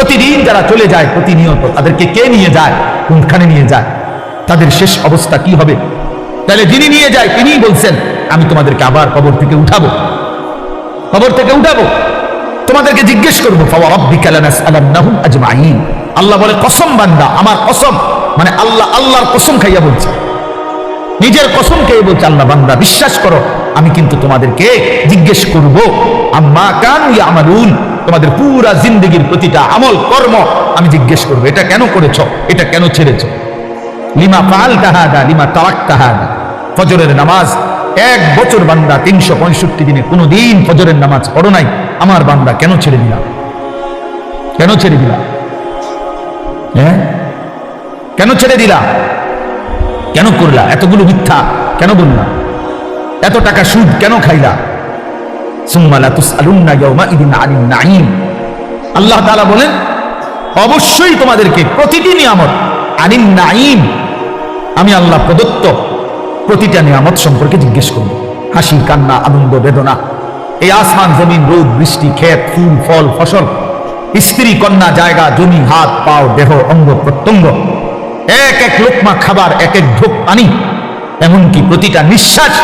প্রতিদিন যারা চলে যায় প্রতিনিয়ত, তাদেরকে কে নিয়ে যায়, কোনখানে নিয়ে যায়, তাদের শেষ অবস্থা কি হবে? তাহলে যিনি নিয়ে যায় তিনিই বলছেন, আমি তোমাদেরকে আবার কবর থেকে উঠাবো, কবর থেকে উঠাবো, তোমাদেরকে জিজ্ঞেস করবো। ফাওয়ারাব্বিকা লানাসআলান্নাহুম আজমাইন। আল্লাহ বলে, কসম বান্দা, আমার কসম, মানে আল্লাহ আল্লাহর কসম খাইয়া বলছে, নিজের কসম খেয়ে বলছে, আল্লাহ বান্দা বিশ্বাস করো, আমি কিন্তু তোমাদেরকে জিজ্ঞেস করব আম্মা কানু ইয়ামালুন, তোমাদের পুরা জিন্দেগীর প্রতিটা আমল কর্ম আমি জিজ্ঞেস করব। এটা কেন করেছো, এটা কেন ছেড়েছো, লিমা ফাআলতা হাদা লিমা তারাকতা হাদা। ফজরের নামাজ 1 বছর বান্দা 365 দিনে কোনোদিন ফজরের নামাজ পড়ো নাই, আমার বান্দা কেন ছেড়ে দিলা, কেন ছেড়ে দিলা? হ্যাঁ, কেন ছেড়ে দিলা, কেন করলা? এতগুলো মিথ্যা কেন বললা? এত টাকা সুদ কেন খাইলা? সুম্মা লা তুসআলুন্না ইয়াওমাইদিন আনিন নাঈম। আল্লাহ তাআলা বলেন, অবশ্যই তোমাদেরকে প্রতিটি নিয়ামত, আনিন নাঈম, আমি আল্লাহ প্রদত্ত প্রতিটা নিয়ামত সম্পর্কে জিজ্ঞেস করব। হাসি, কান্না, আনন্দ, বেদনা, এই আসমান জমিন, রোদ বৃষ্টি, ক্ষেত, ফুল ফল, ফসল, স্ত্রী কন্যা, জায়গা জমি, হাত পাও, দেহ অঙ্গ প্রত্যঙ্গ, এক এক লোকমা খাবার, এক এক ঢোক পানি, এমনকি প্রতিটা নিঃশ্বাস,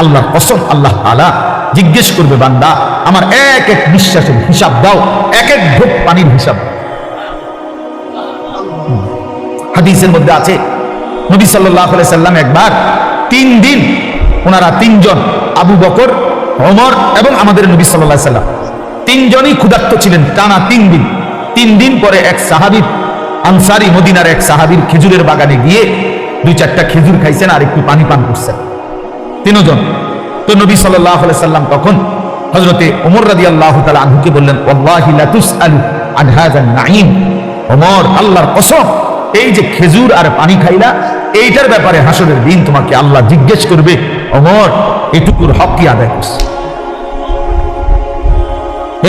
আল্লাহর কসম আল্লাহ তাআলা জিজ্ঞেস করবে, বান্দা আমার এক এক নিঃশ্বাসের হিসাব দাও, এক এক ঢোক পানির হিসাব। হাদিসের মধ্যে আছে, নবী সাল্লাল্লাহু আলাইহি সাল্লাম একবার 3 দিন, ওনারা 3 জন, আবু বকর, ওমর এবং আমাদের নবী সাল্লাল্লাহু আলাইহি সাল্লাম, 3 জনই ক্ষুধার্ত ছিলেন টানা 3 দিন। 3 দিন পরে এক সাহাবী, আনসারী, মদিনার এক সাহাবীর খেজুরের বাগানে গিয়ে 2-4টা খেজুর খাইছেন আর একটু পানি পান করছেন, 3 জন। তো নবী সাল্লাল্লাহু আলাইহি সাল্লাম তখন হযরতে ওমর রাদিয়াল্লাহু তাআলা আনহুকে বললেন, ওয়াল্লাহি লা তুসআলু আন হাযান নাঈম। ওমর, আল্লাহর কসম, এই যে খেজুর আর পানি খাইলা, এইটার ব্যাপারে হাসরের দিন তোমাকে আল্লাহ জিজ্ঞেস করবে। ওমর, এটুকুর হক কি আদায় করছে?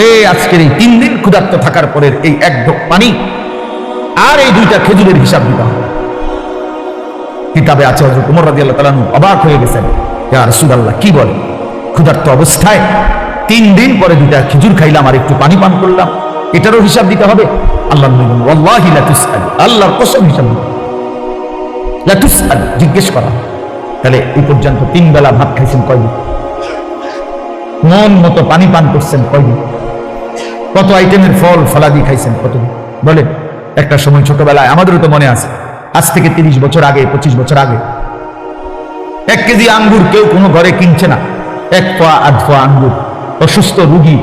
এই আজকের এই 3 দিন ক্ষুধার্ত থাকার পরের এই 1 ঢোক পানি আর এই 2টা খেজুরের হিসাব দিতে হবে। কিতাবে আছে, হযরত ওমর রাদিয়াল্লাহু তাআলা অবাক হয়ে গেছেন, ইয়া রাসূলুল্লাহ, কি বলে, ক্ষুধার্ত অবস্থায় 3 দিন পরে 2টা খেজুর খাইলাম আর একটু পানি পান করলাম, এটারও হিসাব দিতে হবে? আল্লাহ নবী বলেন, ওয়াল্লাহি লা তুসআলু, আল্লাহর কসম হিসাব দিতে, লা তুসআলু, জিজ্ঞেস করা। তাহলে এই পর্যন্ত 3 বেলা ভাত খাইছেন কয়দিন? মন মতো পানি পান করছেন কয়দিন? কত আইটেমের ফল ফলাদি খাইছেন কতদিন? বলেন। একটা সময় ছোটবেলায়, আমাদেরও তো মনে আছে, আজ থেকে 30 বছর আগে, 25 বছর আগে, 1 কেজি আঙ্গুর কেউ কোনো ঘরে কিনছে না, 1 পোয়া 1.5 পোয়া আঙ্গুর। অসুস্থ রুগী,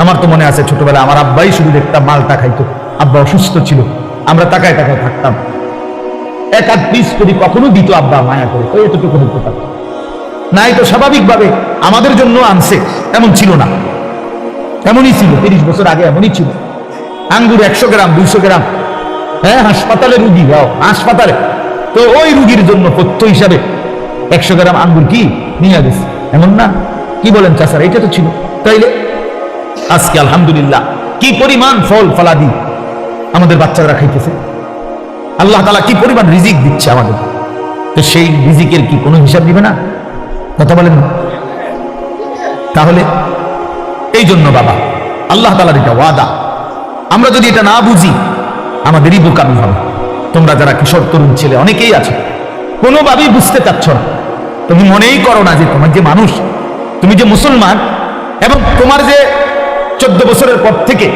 আমার তো মনে আছে ছোটবেলায় আমার আব্বাই শুধু দেখতাম মালটা খাইতো, আব্বা অসুস্থ ছিল, আমরা তাকায় তাকায় থাকতাম, 1-8 পিস যদি কখনো দিত আব্বা মায়া করে, ওই এতটুকু হতে পারত নাই, তো স্বাভাবিকভাবে আমাদের জন্য আনছে, এমন ছিল না, এমনই ছিল 30 বছর আগে, এমনই ছিল। আঙ্গুর 100 গ্রাম 200 গ্রাম, হ্যাঁ, হাসপাতালে রুগী, হাসপাতালে, তো ওই রুগীর জন্য পথ্য হিসাবে 100 গ্রাম আঙ্গুর কি নিয়ে গেছে, এমন না? কি বলেন চাচারা, এটা তো ছিল। তাইলে আজকে আলহামদুলিল্লাহ কি পরিমাণ ফল ফলাদি আমাদের বাচ্চারা খাইতেছে, আল্লাহ তাআলা কি পরিমাণ রিজিক দিচ্ছে আমাদের, তো সেই রিজিকের কি কোনো হিসাব দিবে না? কথা বলেন না? তাহলে এই জন্য বাবা, আল্লাহ তাআলার এটা ওয়াদা, আমরা যদি এটা না বুঝি আমাদেরই বোকামি হবে। তোমরা যারা কিশোর তরুণ ছেলে অনেকেই আছে, কোনোভাবেই বুঝতে চাচ্ছ না, তুমি মনেই করো না যে তোমার যে মানুষ, তুমি যে মুসলমান, এবং তোমার যে 14 বছরের পর থেকে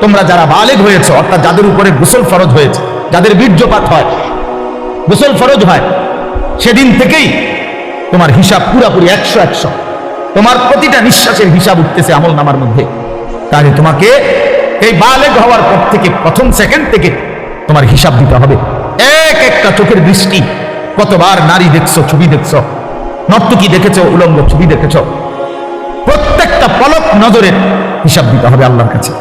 তোমরা যারা বালেগ হয়েছে, অর্থাৎ যাদের উপরে গোসল ফরজ হয়েছে, যাদের বীর্যপাত হয়, গোসল ফরজ হয়, সেদিন থেকেই তোমার হিসাব পুরাপুরি 100-100, তোমার প্রতিটা নিঃশ্বাসের হিসাব উঠতেছে আমল নামার মধ্যে। তাহলে তোমাকে এই বালেগ হওয়ার পর থেকে প্রথম সেকেন্ড থেকে তোমার হিসাব দিতে হবে। এক একটা চোখের দৃষ্টি, কতবার নারী দেখছো, ছবি দেখছো, নর্তকী দেখেছো, উলঙ্গ ছবি দেখেছো, প্রত্যেকটা পলক নজরের হিসাব দিতে হবে আল্লাহর কাছে।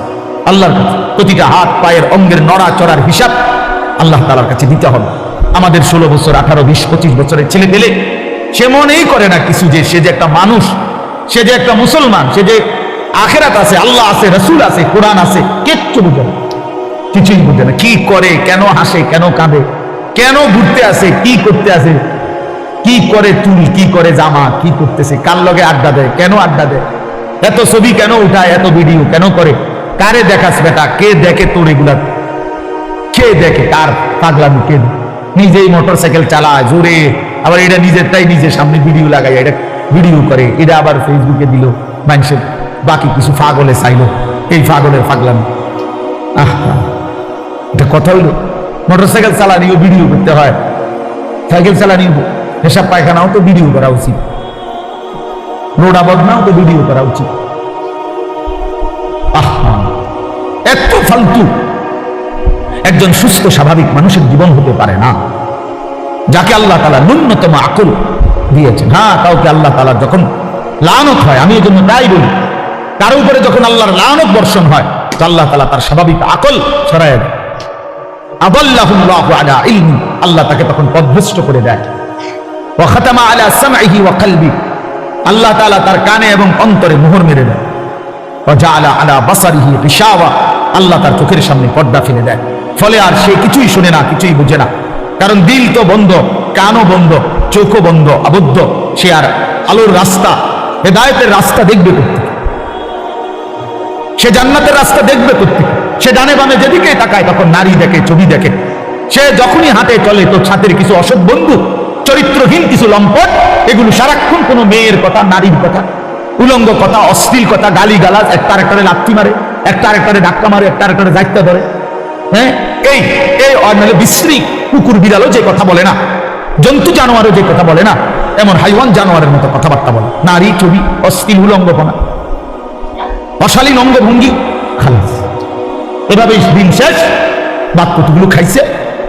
আল্লাহর কাছে প্রতিটা হাত পায়ের অঙ্গের নড়াচড়ার হিসাব আল্লাহ তাআলার কাছে দিতে হবে। আমাদের 16 বছর 18 20 25 বছরের ছেলে পেলে সে মনেই করে না কিছু, যে সে যে একটা মানুষ, সে যে একটা মুসলমান, সে যে আখিরাত আছে, আল্লাহ আছে, রাসূল আছে, কোরআন আছে, কিচ্ছু বুঝে না, কিছুই বুঝে না। কি করে, কেন হাসে, কেন কাঁদে, কেন ঘুরতে আসে, কি করতে আসে, কি করে চুল, কি করে জামা, কি করতেছে, কার লগে আড্ডা দেয়, কেন আড্ডা দেয়, এত ছবি কেন উঠায়, এত ভিডিও কেন করে, কারে দেখাস বেটা? কে দেখে তোর এগুলা? কে দেখে? কার পাগলামি? কে নিজেই মোটরসাইকেল চালায় জোরে, আবার এটা নিজেরটাই নিজের সামনে ভিডিও লাগাই, এটা ভিডিও করে, এটা আবার ফেসবুকে দিল, মানুষের বাকি কিছু পাগলে চাইলো, এই পাগলের পাগলামি। এটা কথা হইলো? মোটরসাইকেল চালানিও ভিডিও করতে হয়, সাইকেল চালানিও, পেশাব পায়খানাও তো ভিডিও করা উচিত, রোডা বদনাও তো ভিডিও করা উচিত। এত ফালতু একজন সুস্থ স্বাভাবিক মানুষের জীবন হতে পারে না, যাকে আল্লাহ তাআলা ন্যূনতম আকল দিয়েছেন। হ্যাঁ, কাউকে আল্লাহ তাআলা যখন লানত হয়, আমি এই জন্য তাই বলি, কারো উপরে যখন আল্লাহর লানত বর্ষণ হয়, তো আল্লাহ তাআলা তার স্বাভাবিক আকল সরায় দেয়। আদাল্লাহুল্লাহু আলা ইলমি, আল্লাহ তাকে তখন পথভ্রষ্ট করে দেয়। ওয়া খাতামা আলা সামঈহি ওয়া কলবি, আল্লাহ তাআলা তার কানে এবং অন্তরে মোহর মেরে দেয়। ওয়া জাআলা আলা বাসারিহি গিশাওয়া, আল্লাহ তার চোখের সামনে পর্দা ফেলে দেয়, ফলে আর সে কিছুই শুনে না, কিছুই বুঝে না, কারণ দিল তো বন্ধ, কানও বন্ধ, চোখও বন্ধ, আবদ্ধ। সে আর আলোর রাস্তা, হেদায়েতের রাস্তা দেখবে কোত্থেকে? সে জান্নাতের রাস্তা দেখবে কোত্থেকে? সে ডানে বামে যেদিকে তাকায় তখন নারী দেখে, ছবি দেখে। সে যখনই হাঁটে চলে তো ছাতের কিছু অসৎ বন্ধু, চরিত্রহীন কিছু লম্পট, এগুলো সারাক্ষণ কোনো মেয়ের কথা, নারীর কথা, উলঙ্গ কথা, অশ্লীল কথা, গালি গালাজ, একটা আরেকটারে লাথি মারে, একটা আরেকটারে ধাক্কা মারে, একটা আরেকটারে দায়িত্ব ধরে। হ্যাঁ, এই এই মানে বিশ্রী কুকুর বিড়ালও যে কথা বলে না, জন্তু জানোয়ারও যে কথা বলে না, এমন হাইওয়ান জানোয়ারের মতো কথাবার্তা বলে। নারী, ছবি, অশ্লীল উলঙ্গপনা, অশালীন অঙ্গভঙ্গি, খালাস। এভাবে দিন শেষ, বাক্যগুলো খাইছে,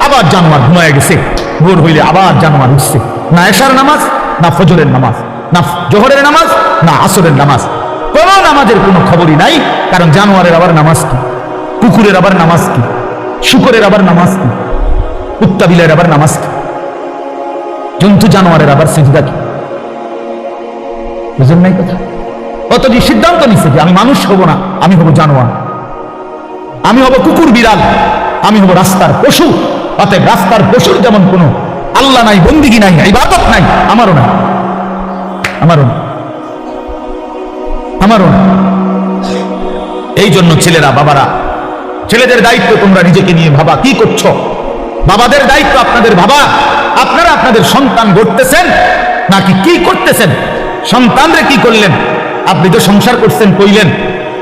আবার জানোয়ার ঘুমায় গেছে, ভোর হইলে আবার জানোয়ার উঠছে। না এশার নামাজ, না ফজরের নামাজ, না জোহরের নামাজ, না আসরের নামাজ, কোন নামাজের কোনো খবরই নাই। কারণ জানোয়ারের আবার নামাজ কি, কুকুরের আবার নামাজ কি, শুকরের আবার নামাজ কি, কুত্তা বিলের আবার নামাজ কি, জন্তু জানোয়ারের আবার সিজদা কি? বুঝেন নাই কথা? অতটি সিদ্ধান্ত নিচ্ছে যে আমি মানুষ হব না, আমি হব জানোয়ার, আমি হব কুকুর বিড়াল, আমি হব রাস্তার পশু। অতএব রাস্তার পশুর যেমন কোনো আল্লাহ নাই, বন্দিগি নাই, ইবাদত নাই, আমারও না, আমারও না, আমারও না। এই জন্য ছেলেরা, বাবারা, ছেলেদের দায়িত্ব তোমরা নিজেকে নিয়ে ভাবা, কি করছো? বাবাদের দায়িত্ব আপনাদের ভাবা, আপনারা আপনাদের সন্তান গড়তেছেন নাকি কি করতেছেন? সন্তানরে কি করলেন? আপনি তো সংসার করছেন কইলেন,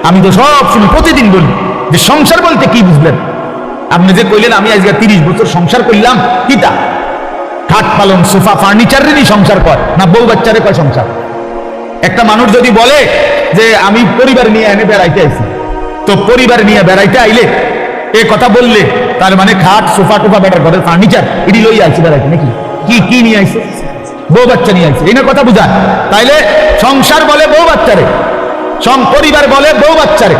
আমি তো সব সময় প্রতিদিন বলি যে সংসার বলতে কি বুঝলেন? আপনি যে কইলেন আমি আজকে 30 বছর সংসার করলাম, কিটা? খাট পালং সোফা ফার্নিচারেরই সংসার কয় না বউ বাচ্চারে কয় সংসার? একটা মানুষ যদি বলে যে আমি পরিবার নিয়ে এনে বেড়াইতে আইছি, তো পরিবার নিয়ে বেড়াইতে আইলে এ কথা বললে তার মানে খাট সোফা টোফা বেটার ঘরের ফার্নিচার এটি লই আইছে বেড়াইতে নাকি? কি কি নিয়ে আইছে? বউ বাচ্চা নিয়ে আইছে, এই না কথা বুঝায়। তাইলে সংসার বলে বউ বাচ্চারে, পরিবার বলে বউ বাচ্চারে,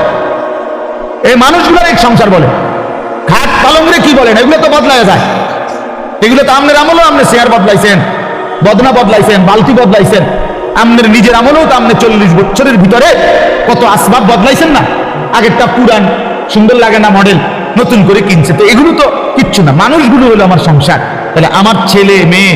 এই মানুষগুলোর এক সংসার বলে। খাট পালংরে কি বলেন? এগুলো তো বদলায় যায়, এগুলো তো আমনের আমলেও আপনি চেয়ার বদলাইছেন, বদনা বদলাইছেন, বালতি বদলাইছেন, আমনের নিজের আমলেও তো আপনি 40 বছরের ভিতরে কত আসবাব বদলাইছেন না? আগেরটা পুরান, সুন্দর লাগে না মডেল, নতুন করে কিনছে। তো এগুলো তো কিচ্ছু না, মানুষগুলো হলো আমার সংসার। তাহলে আমার ছেলে মেয়ে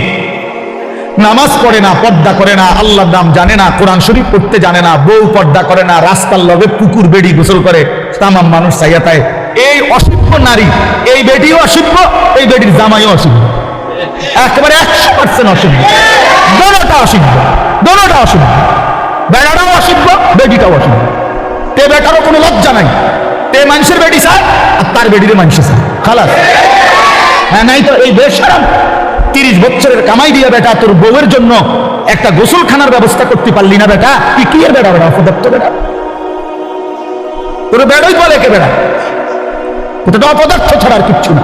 নামাজ পড়ে না, পর্দা করে না, আল্লাহর নাম জানে না, কোরআন শরীফ পড়তে জানে না, বউ পর্দা করে না, রাস্তার লগে পুকুর বেড়ি গোসল করে, তামাম মানুষ চাইয়া তাই। এই অসভ্য নারী, এই বেটিও অসভ্য, এই বেটির জামাইও অসভ্য, একেবারে 100% অসভ্য, দোনোটা অসভ্য, দোনোটা অসভ্য, বেড়াটাও অসভ্য, বেটিটাও অসভ্য। তে বেটারও কোনো লজ্জা নাই, তে মানুষের বেটি চায় আর তার বেটিরে মানুষ চায়, খালাস। হ্যাঁ, নাই তো এই বেশরম 30 বছরের কামাই দিয়া বেটা তোর বউয়ের জন্য একটা গোসলখানার ব্যবস্থা করতে পারলি না বেটা, তুই কি এর বেটা? বেটা অপদার্থ বেটা, তোর বেড়াই বলে কে বেটা? এটা তো অপদার্থ ছাড়া আর কিচ্ছু না।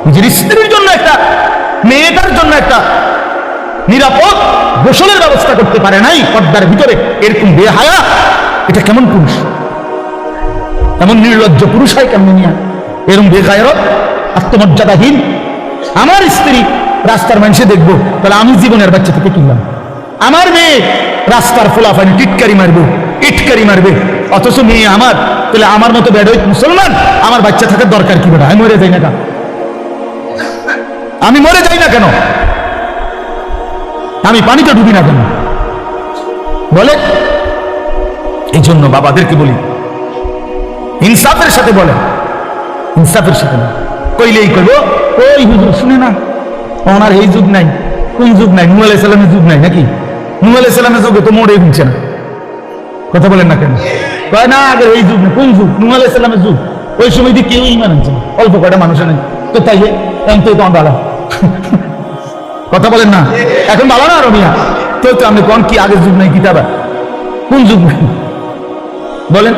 নিজের স্ত্রীর জন্য একটা, মেয়েটার জন্য একটা নিরাপদ গোসলের ব্যবস্থা করতে পারে নাই পর্দার ভিতরে, এরকম বেহায়া, এটা কেমন পুরুষ? এমন নির্লজ্জ পুরুষ হয় কেমন নিয়ে? এরকম বেগায়রত, আত্মমর্যাদাহীন। আমার স্ত্রী রাস্তার মানুষে দেখবো, তাহলে আমি জীবনের বাচ্চা থেকে কিনলাম। আমার মেয়ে রাস্তার ফোলাফানি টিটকারি মারবে, ইটকারি মারবে, অথচ মেয়ে আমার, তাহলে আমার মতো বেড়ই মুসলমান আমার বাচ্চা থাকার দরকার কি? বেটা আমি মরে যাই না কেন? আমি মরে যাই না কেন? আমি পানিতে ডুবি না কেন? বলে। এই জন্য বাবাদেরকে বলি, ইনসাফের সাথে বলেন, ইনসাফের সাথে না কইলেই কইব ওই হুজুর শুনে না, ওনার এই যুগ নাই। কোন যুগ নাই? নূহ আলাইহিস সালামের যুগ নাই নাকি? নূহ আলাইহিস সালামের যুগে তো মোড়ে শুনছে না, কথা বলেন না কেন? কয় না আগে এই যুগ না। কোন যুগ? নূহ আলাইহিস সালামের যুগ। ওই সময় দিয়ে কেউ ইমান আনছে না, অল্প কয়টা মানুষ আনে। তো তাই এখন তো তোমার ভালো, কথা বলেন না? এখন ভালো না রমিয়া? তো আপনি কোন কি আগের যুগ নাই কিতাবা? কোন যুগ নাই বলেন?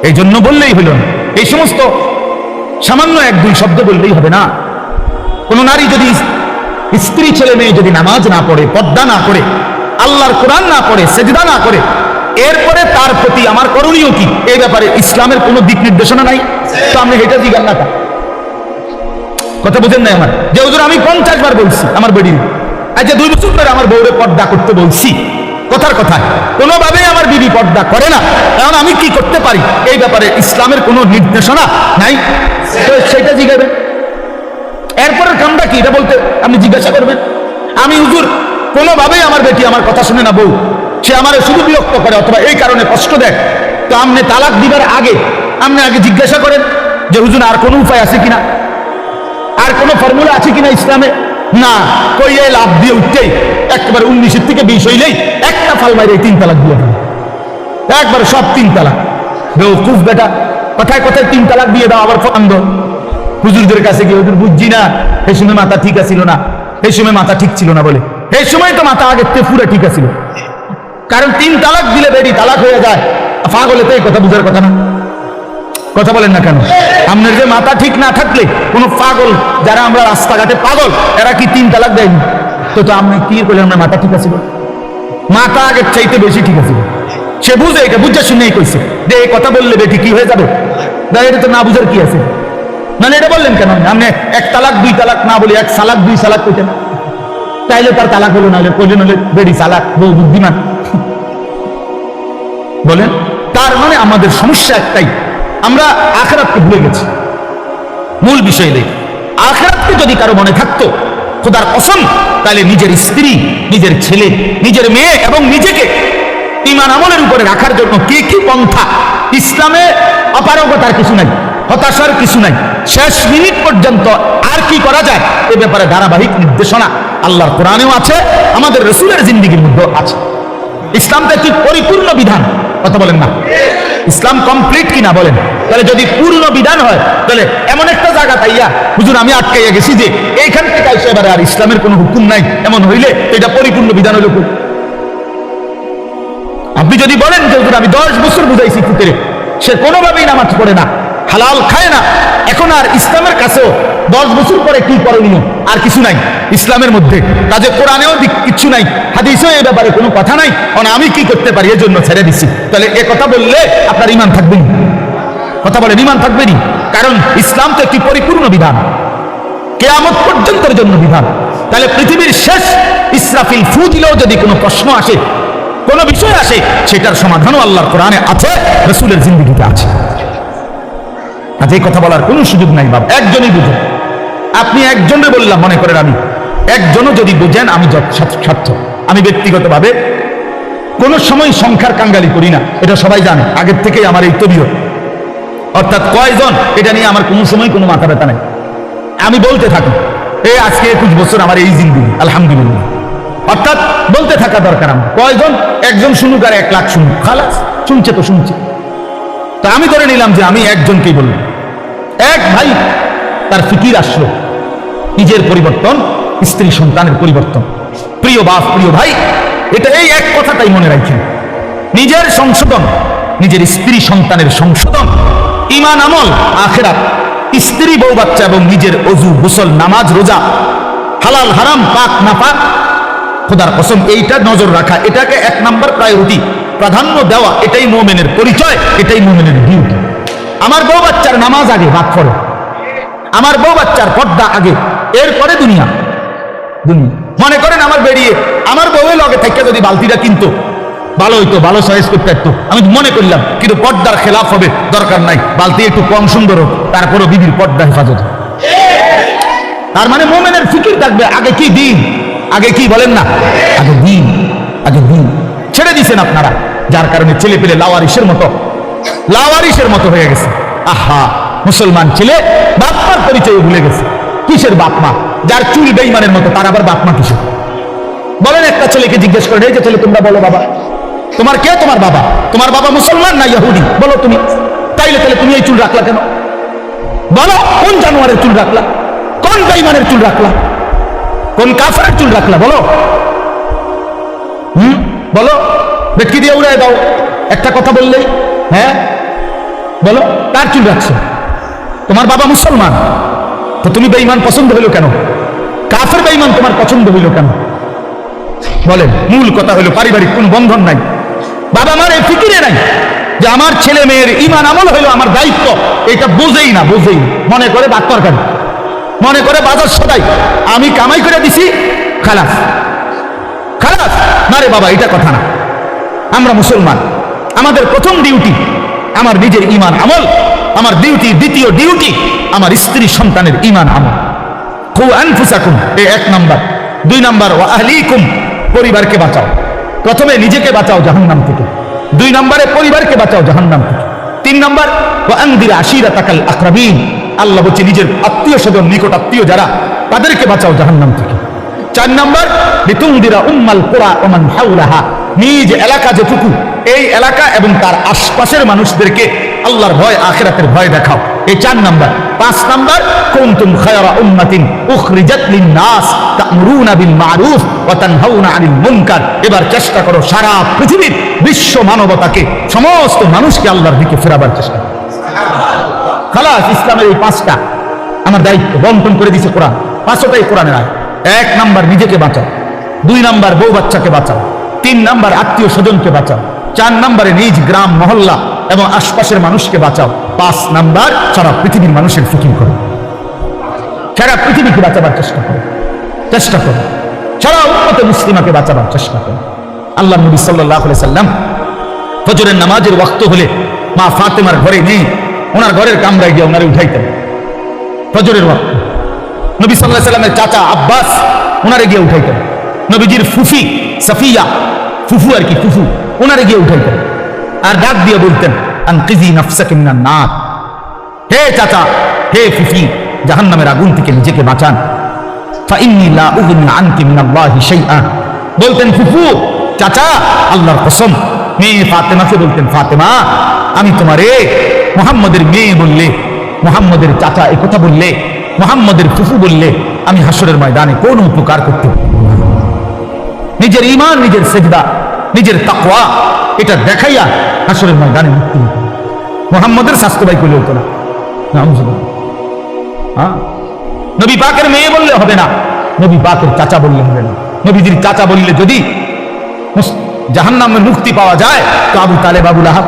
এই জন্য বললেই হইল না, এই সমস্ত সামান্য এক দুই শব্দ বললেই হবে না। কোন নারী যদি স্ত্রী ছেলে মেয়ে যদি নামাজ না পড়ে, পর্দা না করে, আল্লাহর কোরআন না পড়ে, সেজদা না করে, এরপরে তার প্রতি আমার করণীয় কি, এই ব্যাপারে ইসলামের কোন দিক নির্দেশনা নাই। তো আপনি এটা জিজ্ঞাসা না, কথা বুঝেন নাই আমার? যে হুজুর আমি 50 বার বলছি আমার বেড়ি, আজ 2 বছর ধরে আমার বউরে পর্দা করতে বলছি, কথার কথা কোনোভাবেই আমার বিবি পর্দা করে না, কারণ আমি কি করতে পারি এই ব্যাপারে ইসলামের কোনো নির্দেশনা নাই। তো সেটা জিজ্ঞাসা, এরপরের কামটা কি এটা বলতে আপনি জিজ্ঞাসা করবেন। আমি হুজুর কোনোভাবেই আমার বেটি আমার কথা শুনে না, বউ সে আমার শুধু বিরক্ত করে অথবা এই কারণে কষ্ট দেয়, তো আপনি তালাক দিবার আগে আপনি আগে জিজ্ঞাসা করেন যে হুজুর আর কোনো উপায় আছে কিনা, আর কোনো ফর্মুলা আছে কিনা ইসলামে। না কইয়ে লাভ দিয়ে উঠতেই একেবারে 19 থেকে 20 হইলেই একটা ফাল মাইরে 3 তালাক দিয়ে দেন, একবারে সব 3 তালাক। বেওকুফ বেটা, কথায় কথায় 3 তালাক দিয়ে দাও, আবার ফন্দ হুজুরদের কাছে গিয়ে হুজুর বুঝছি না, এই সময় মাথা ঠিক আছিল না, এই সময় মাথা ঠিক ছিল না বলে, এই সময় তো মাথা আগের থেকে পুরো ঠিক আছিল। কারণ 3 তালাক দিলে বেরি তালাক হয়ে যায়, পাগলে তো এই কথা বুঝার কথা না, কথা বলেন না কেন? আপনার যে মাথা ঠিক না থাকলে কোন পাগল, যারা আমরা রাস্তাঘাটে পাগল, এরা কি 3 তালাক দেয়নি? তো আপনি কি করলেন? আপনার মাথা ঠিক আছিল, মাথা আগের চাইতে বেশি ঠিক আছিল। সে বুঝে, এটা বুঝে শুনেই কইছে যে এই কথা বললে বেটি কি হয়ে যাবে, এটা তো না বুঝার কি আছে? মানে এটা বললেন কেন? আপনি 1 তালাক 2 তালাক না বলি 1 সালাক 2 সালাক কইতেন, তাইলে তার তালাক হলো না, কইলেন হলে বেটি চালাক, বউ বুদ্ধিমান। বলেন, তার মানে আমাদের সমস্যা একটাই, আমরা আখিরাতকে ভুলে গেছি। মূল বিষয় নেই, আখিরাতকে যদি কারো মনে থাকতো খোদার কসম, তাহলে নিজের স্ত্রী, নিজের ছেলে, নিজের মেয়ে এবং নিজেকে ঈমান আমলের উপরে রাখার জন্য কি কি পন্থা, ইসলামে অপারগতার কিছু নাই, হতাশার কিছু নাই, শেষ মিনিট পর্যন্ত আর কি করা যায় এ ব্যাপারে ধারাবাহিক নির্দেশনা আল্লাহর কোরআনেও আছে, আমাদের রাসূলের জিন্দেগির মধ্যেও আছে। ইসলামটা কি পরিপূর্ণ বিধান, কথা বলেন না? ইসলাম কমপ্লিট কিনা বলেন? তাহলে যদি পূর্ণ বিধান হয়, তাহলে এমন একটা জায়গা তাইয়া হুজুর আমি আটকাইয়া গেছি যে এইখান থেকে এসে এবারে আর ইসলামের কোনো হুকুম নাই, এমন হইলে এটা পরিপূর্ণ বিধান হইল। আপনি যদি বলেন যে হুজুর আমি 10 বছর বুঝাইছি পুত্রে, সে কোনোভাবেই নামাজ পড়ে না, হালাল খায় না, এখন আর ইসলামের কাছেও 10 বছর পরে কি করণীয় আর কিছু নাই ইসলামের মধ্যে, কাজে কোরআনেও কিচ্ছু নাই, হাদিসেও এই ব্যাপারে কোনো কথা নাই, কারণ আমি কি করতে পারি এর জন্য ছেড়ে দিচ্ছি। তাহলে এ কথা বললে আপনার ঈমান থাকবেনি, কথা বলেন, ঈমান থাকবেনি। কারণ ইসলাম তো একটি পরিপূর্ণ বিধান, কিয়ামত পর্যন্তের জন্য বিধান। তাহলে পৃথিবীর শেষ ইসরাফিল ফু দিলেও যদি কোনো প্রশ্ন আসে, কোনো বিষয় আসে, সেটার সমাধানও আল্লাহর কোরআনে আছে, রাসূলের জিন্দেগিতে আছে। আজ এই কথা বলার কোনো সুযোগ নাই বাবা, একজনই বুঝেন। আপনি একজনের বললাম, মনে করেন আমি একজনও যদি বুঝেন আমি সার্থক। আমি ব্যক্তিগতভাবে কোন সময় সংখ্যার কাঙ্গালি করি না, এটা সবাই জানে, আগের থেকেই আমার এই তবিয়ত। অর্থাৎ কয়জন এটা নিয়ে আমার কোনো সময় কোনো মাথা ব্যথা নেই, আমি বলতে থাকি এই আজকে 21 বছর আমার এই জিন্দেগি, আলহামদুলিল্লাহ। অর্থাৎ বলতে থাকা দরকার আমার, কয়জন একজন শুনুক আর 1 লাখ শুনুক, খালাস, শুনছে তো শুনছে। তা আমি ধরে নিলাম যে আমি একজনকেই বললাম। এক ভাই তার ফিকির আসলো নিজের পরিবর্তন, স্ত্রী সন্তানের পরিবর্তন। প্রিয় বাপ, প্রিয় ভাই, এটা এই এক কথাটাই মনে রাখছেন, নিজের সংশোধন, নিজের স্ত্রী সন্তানের সংশোধন, ঈমান আমল, আখিরাত, স্ত্রী বউ বাচ্চা এবং নিজের ওযু গোসল নামাজ রোজা, হালাল হারাম পাক না পাক, খোদার কসম এইটা নজর রাখা, এটাকে 1 নাম্বার প্রায়োরিটি, প্রাধান্য দেওয়া, এটাই মুমিনের পরিচয়, এটাই মুমিনের ডিউটি। আমার বউ বাচ্চার নামাজ আগে, ভাগ পড়ে, আমার বউ বাচ্চার পর্দা আগে, এরপরে দুনিয়া। মনে করেন আমার বেরিয়ে আমার বউয়ের লগে থেকে যদি বালতিটা কিনতো ভালো হইতো, ভালো চয়েস করতে একটু, আমি মনে করলাম, কিন্তু পর্দার খেলাফ হবে, দরকার নাই, বালতি একটু কম সুন্দর হোক, তারপরও বিবির পর্দা হেফাজত। তার মানে মুমিনের ফিকির থাকবে আগে কি দিন, আগে কি বলেন না, আগে দিন, আগে দিন। ছেড়ে দিছেন আপনারা, যার কারণে ছেলে পেলে লাওয়ারিসের মতো লাওয়ারিসের মতো হয়ে গেছে। আহা, মুসলমান ছেলে বাপমার পরিচয় ভুলে গেছে। কিসের বাপমা? যার চুল বেঈমানের মতো, তার আবার বাপমা কিসের? বলেন, একটা ছেলেকে জিজ্ঞেস করেন, এই যে ছেলে তোমরা বলো বাবা, তোমার কে তোমার বাবা? তোমার বাবা মুসলমান না ইহুদি? বলো তুমি। তাইলে তাহলে তুমি এই চুল রাখলা কেন? বলো, কোন জানোয়ারের চুল রাখলা? কোন বেঈমানের চুল রাখলা? কোন কাফেরের চুল রাখলা? বলো। বলো, ব্যক্তি দিয়ে উড়াই দাও একটা কথা বললেই। হ্যাঁ বলো, কার চুল রাখছো? তোমার বাবা মুসলমান, তো তুমি বেঈমান পছন্দ হইল কেন? কাফের বেঈমান তোমার পছন্দ হইল কেন? বলেন। মূল কথা হলো পারিবারিক কোন বন্ধন নাই, বাবা মার এই ফিকিরে নাই যে আমার ছেলে মেয়ের ঈমান আমল হইলো আমার দায়িত্ব। এটা বোঝেই না, বোঝেই মনে করে ভাত তরকারি, মনে করে বাজার সদাই, আমি কামাই করে দিছি, খালাস খালাস। না রে বাবা, এটা কথা না। আমরা মুসলমান, আমাদের প্রথম ডিউটি আমার নিজের ঈমান আমল, আমার ডিউটি, দ্বিতীয় ডিউটি আমার স্ত্রী সন্তানের ঈমান আমল। কু আনফুসাকুম, এই 1 নাম্বার। 2 নাম্বার, ওয়া আহলিকুম, পরিবারকে বাঁচাও। প্রথমে নিজেকে বাঁচাও জাহান্নাম থেকে, 2 নম্বরে পরিবারকে বাঁচাও জাহান্নাম থেকে, 3 নম্বর ওয়া আনদির আশিরাতাকাল আকরাবিন, আল্লাহ বলছে নিজের আত্মীয় স্বজন, নিকট আত্মীয় যারা, তাদেরকে বাঁচাও জাহান্নাম থেকে। 4 নম্বর লিতুনদিরা উম্মাল কুরা ওয়া মান হাওলাহা, নিজ এলাকা যেটুকু, এই এলাকা এবং তার আশপাশের মানুষদেরকে আল্লাহর ভয়, আখিরাতের ভয় দেখাও। এই 4 নাম্বার। 5 নাম্বার কুনতুম খায়রা উম্মাতিন উখরিজাত লিন-নাস তা'মুরুনা বিল মা'রুফ ওয়া তানহাউনা আনিল মুনকার। এবার চেষ্টা করো সারা পৃথিবীর বিশ্ব মানবতাকে, সমস্ত মানুষকে আল্লাহর দিকে ফেরাবার চেষ্টা করো। খালাস, ইসলামের এই 5টা আমার দায়িত্ব বন্টন করে দিয়েছে কোরআন। 5টাই কোরআনের আয়াত। 1 নাম্বার নিজেকে বাঁচাও, 2 নাম্বার বউ বাচ্চাকে বাঁচাও, 3 নাম্বার আত্মীয় স্বজনকে বাঁচাও, 4 নাম্বারে নিজ গ্রাম মহল্লা এবং আশপাশের মানুষকে বাঁচাও, 5 নাম্বার সারা পৃথিবীর মানুষের ফিকির করো, সারা পৃথিবীকে বাঁচাবার চেষ্টা করো, চেষ্টা করো, সারা উম্মতে মুসলিমাকে বাঁচাবার চেষ্টা করো। আল্লাহ নবী সাল্লাল্লাহু আলাইহি সাল্লাম ফজরের নামাজের ওয়াক্ত হলে মা ফাতেমার ঘরে নেই, ওনার ঘরের কামরায় গিয়ে ওনারে উঠাইতেন। ফজরের ওয়াক্ত নবী সাল্লাল্লাহু আলাইহি সাল্লামের চাচা আব্বাস ওনারে গিয়ে উঠাইতেন। নবীজির ফুফি সাফিয়া, ফুফু আর কি, ফুফু, ওনারে গিয়ে উঠাইতেন আর ডাক দিয়ে বলতেন, আনকিজি নাফসাকা মিনান নার, হে চাচা, হে ফুফি, জাহান্নামের আগুন থেকে নিজেকে বাঁচান। ফাইন্নী লা উগনি আনকি মিনাল্লাহি শাইআ, বলতেন ফুফু, চাচা, আল্লাহর কসম। মেয়ে ফাতেমাকে বলতেন, ফাতেমা, আমি তোমারে মুহাম্মদের মেয়ে বললে, মুহাম্মদের চাচা এই কথা বললে, মুহাম্মদের ফুফু বললে আমি হাসরের ময়দানে কোন উপকার করতে পারব না। নিজের ঈমান, নিজের সিজদা, নিজের তাকওয়া, এটা দেখাইয়া হাসরের ময়দানে মুক্তি নিতে। মুহাম্মদের স্বাস্থ্য ভাই করলে হতো না। নবী পাকের মেয়ে বললে হবে না, নবী পাকের চাচা বললে হবে না। নবীজির চাচা বললে যদি জাহান্নামের মুক্তি পাওয়া যায়, তো আবু তালেব, আবু লাহাব,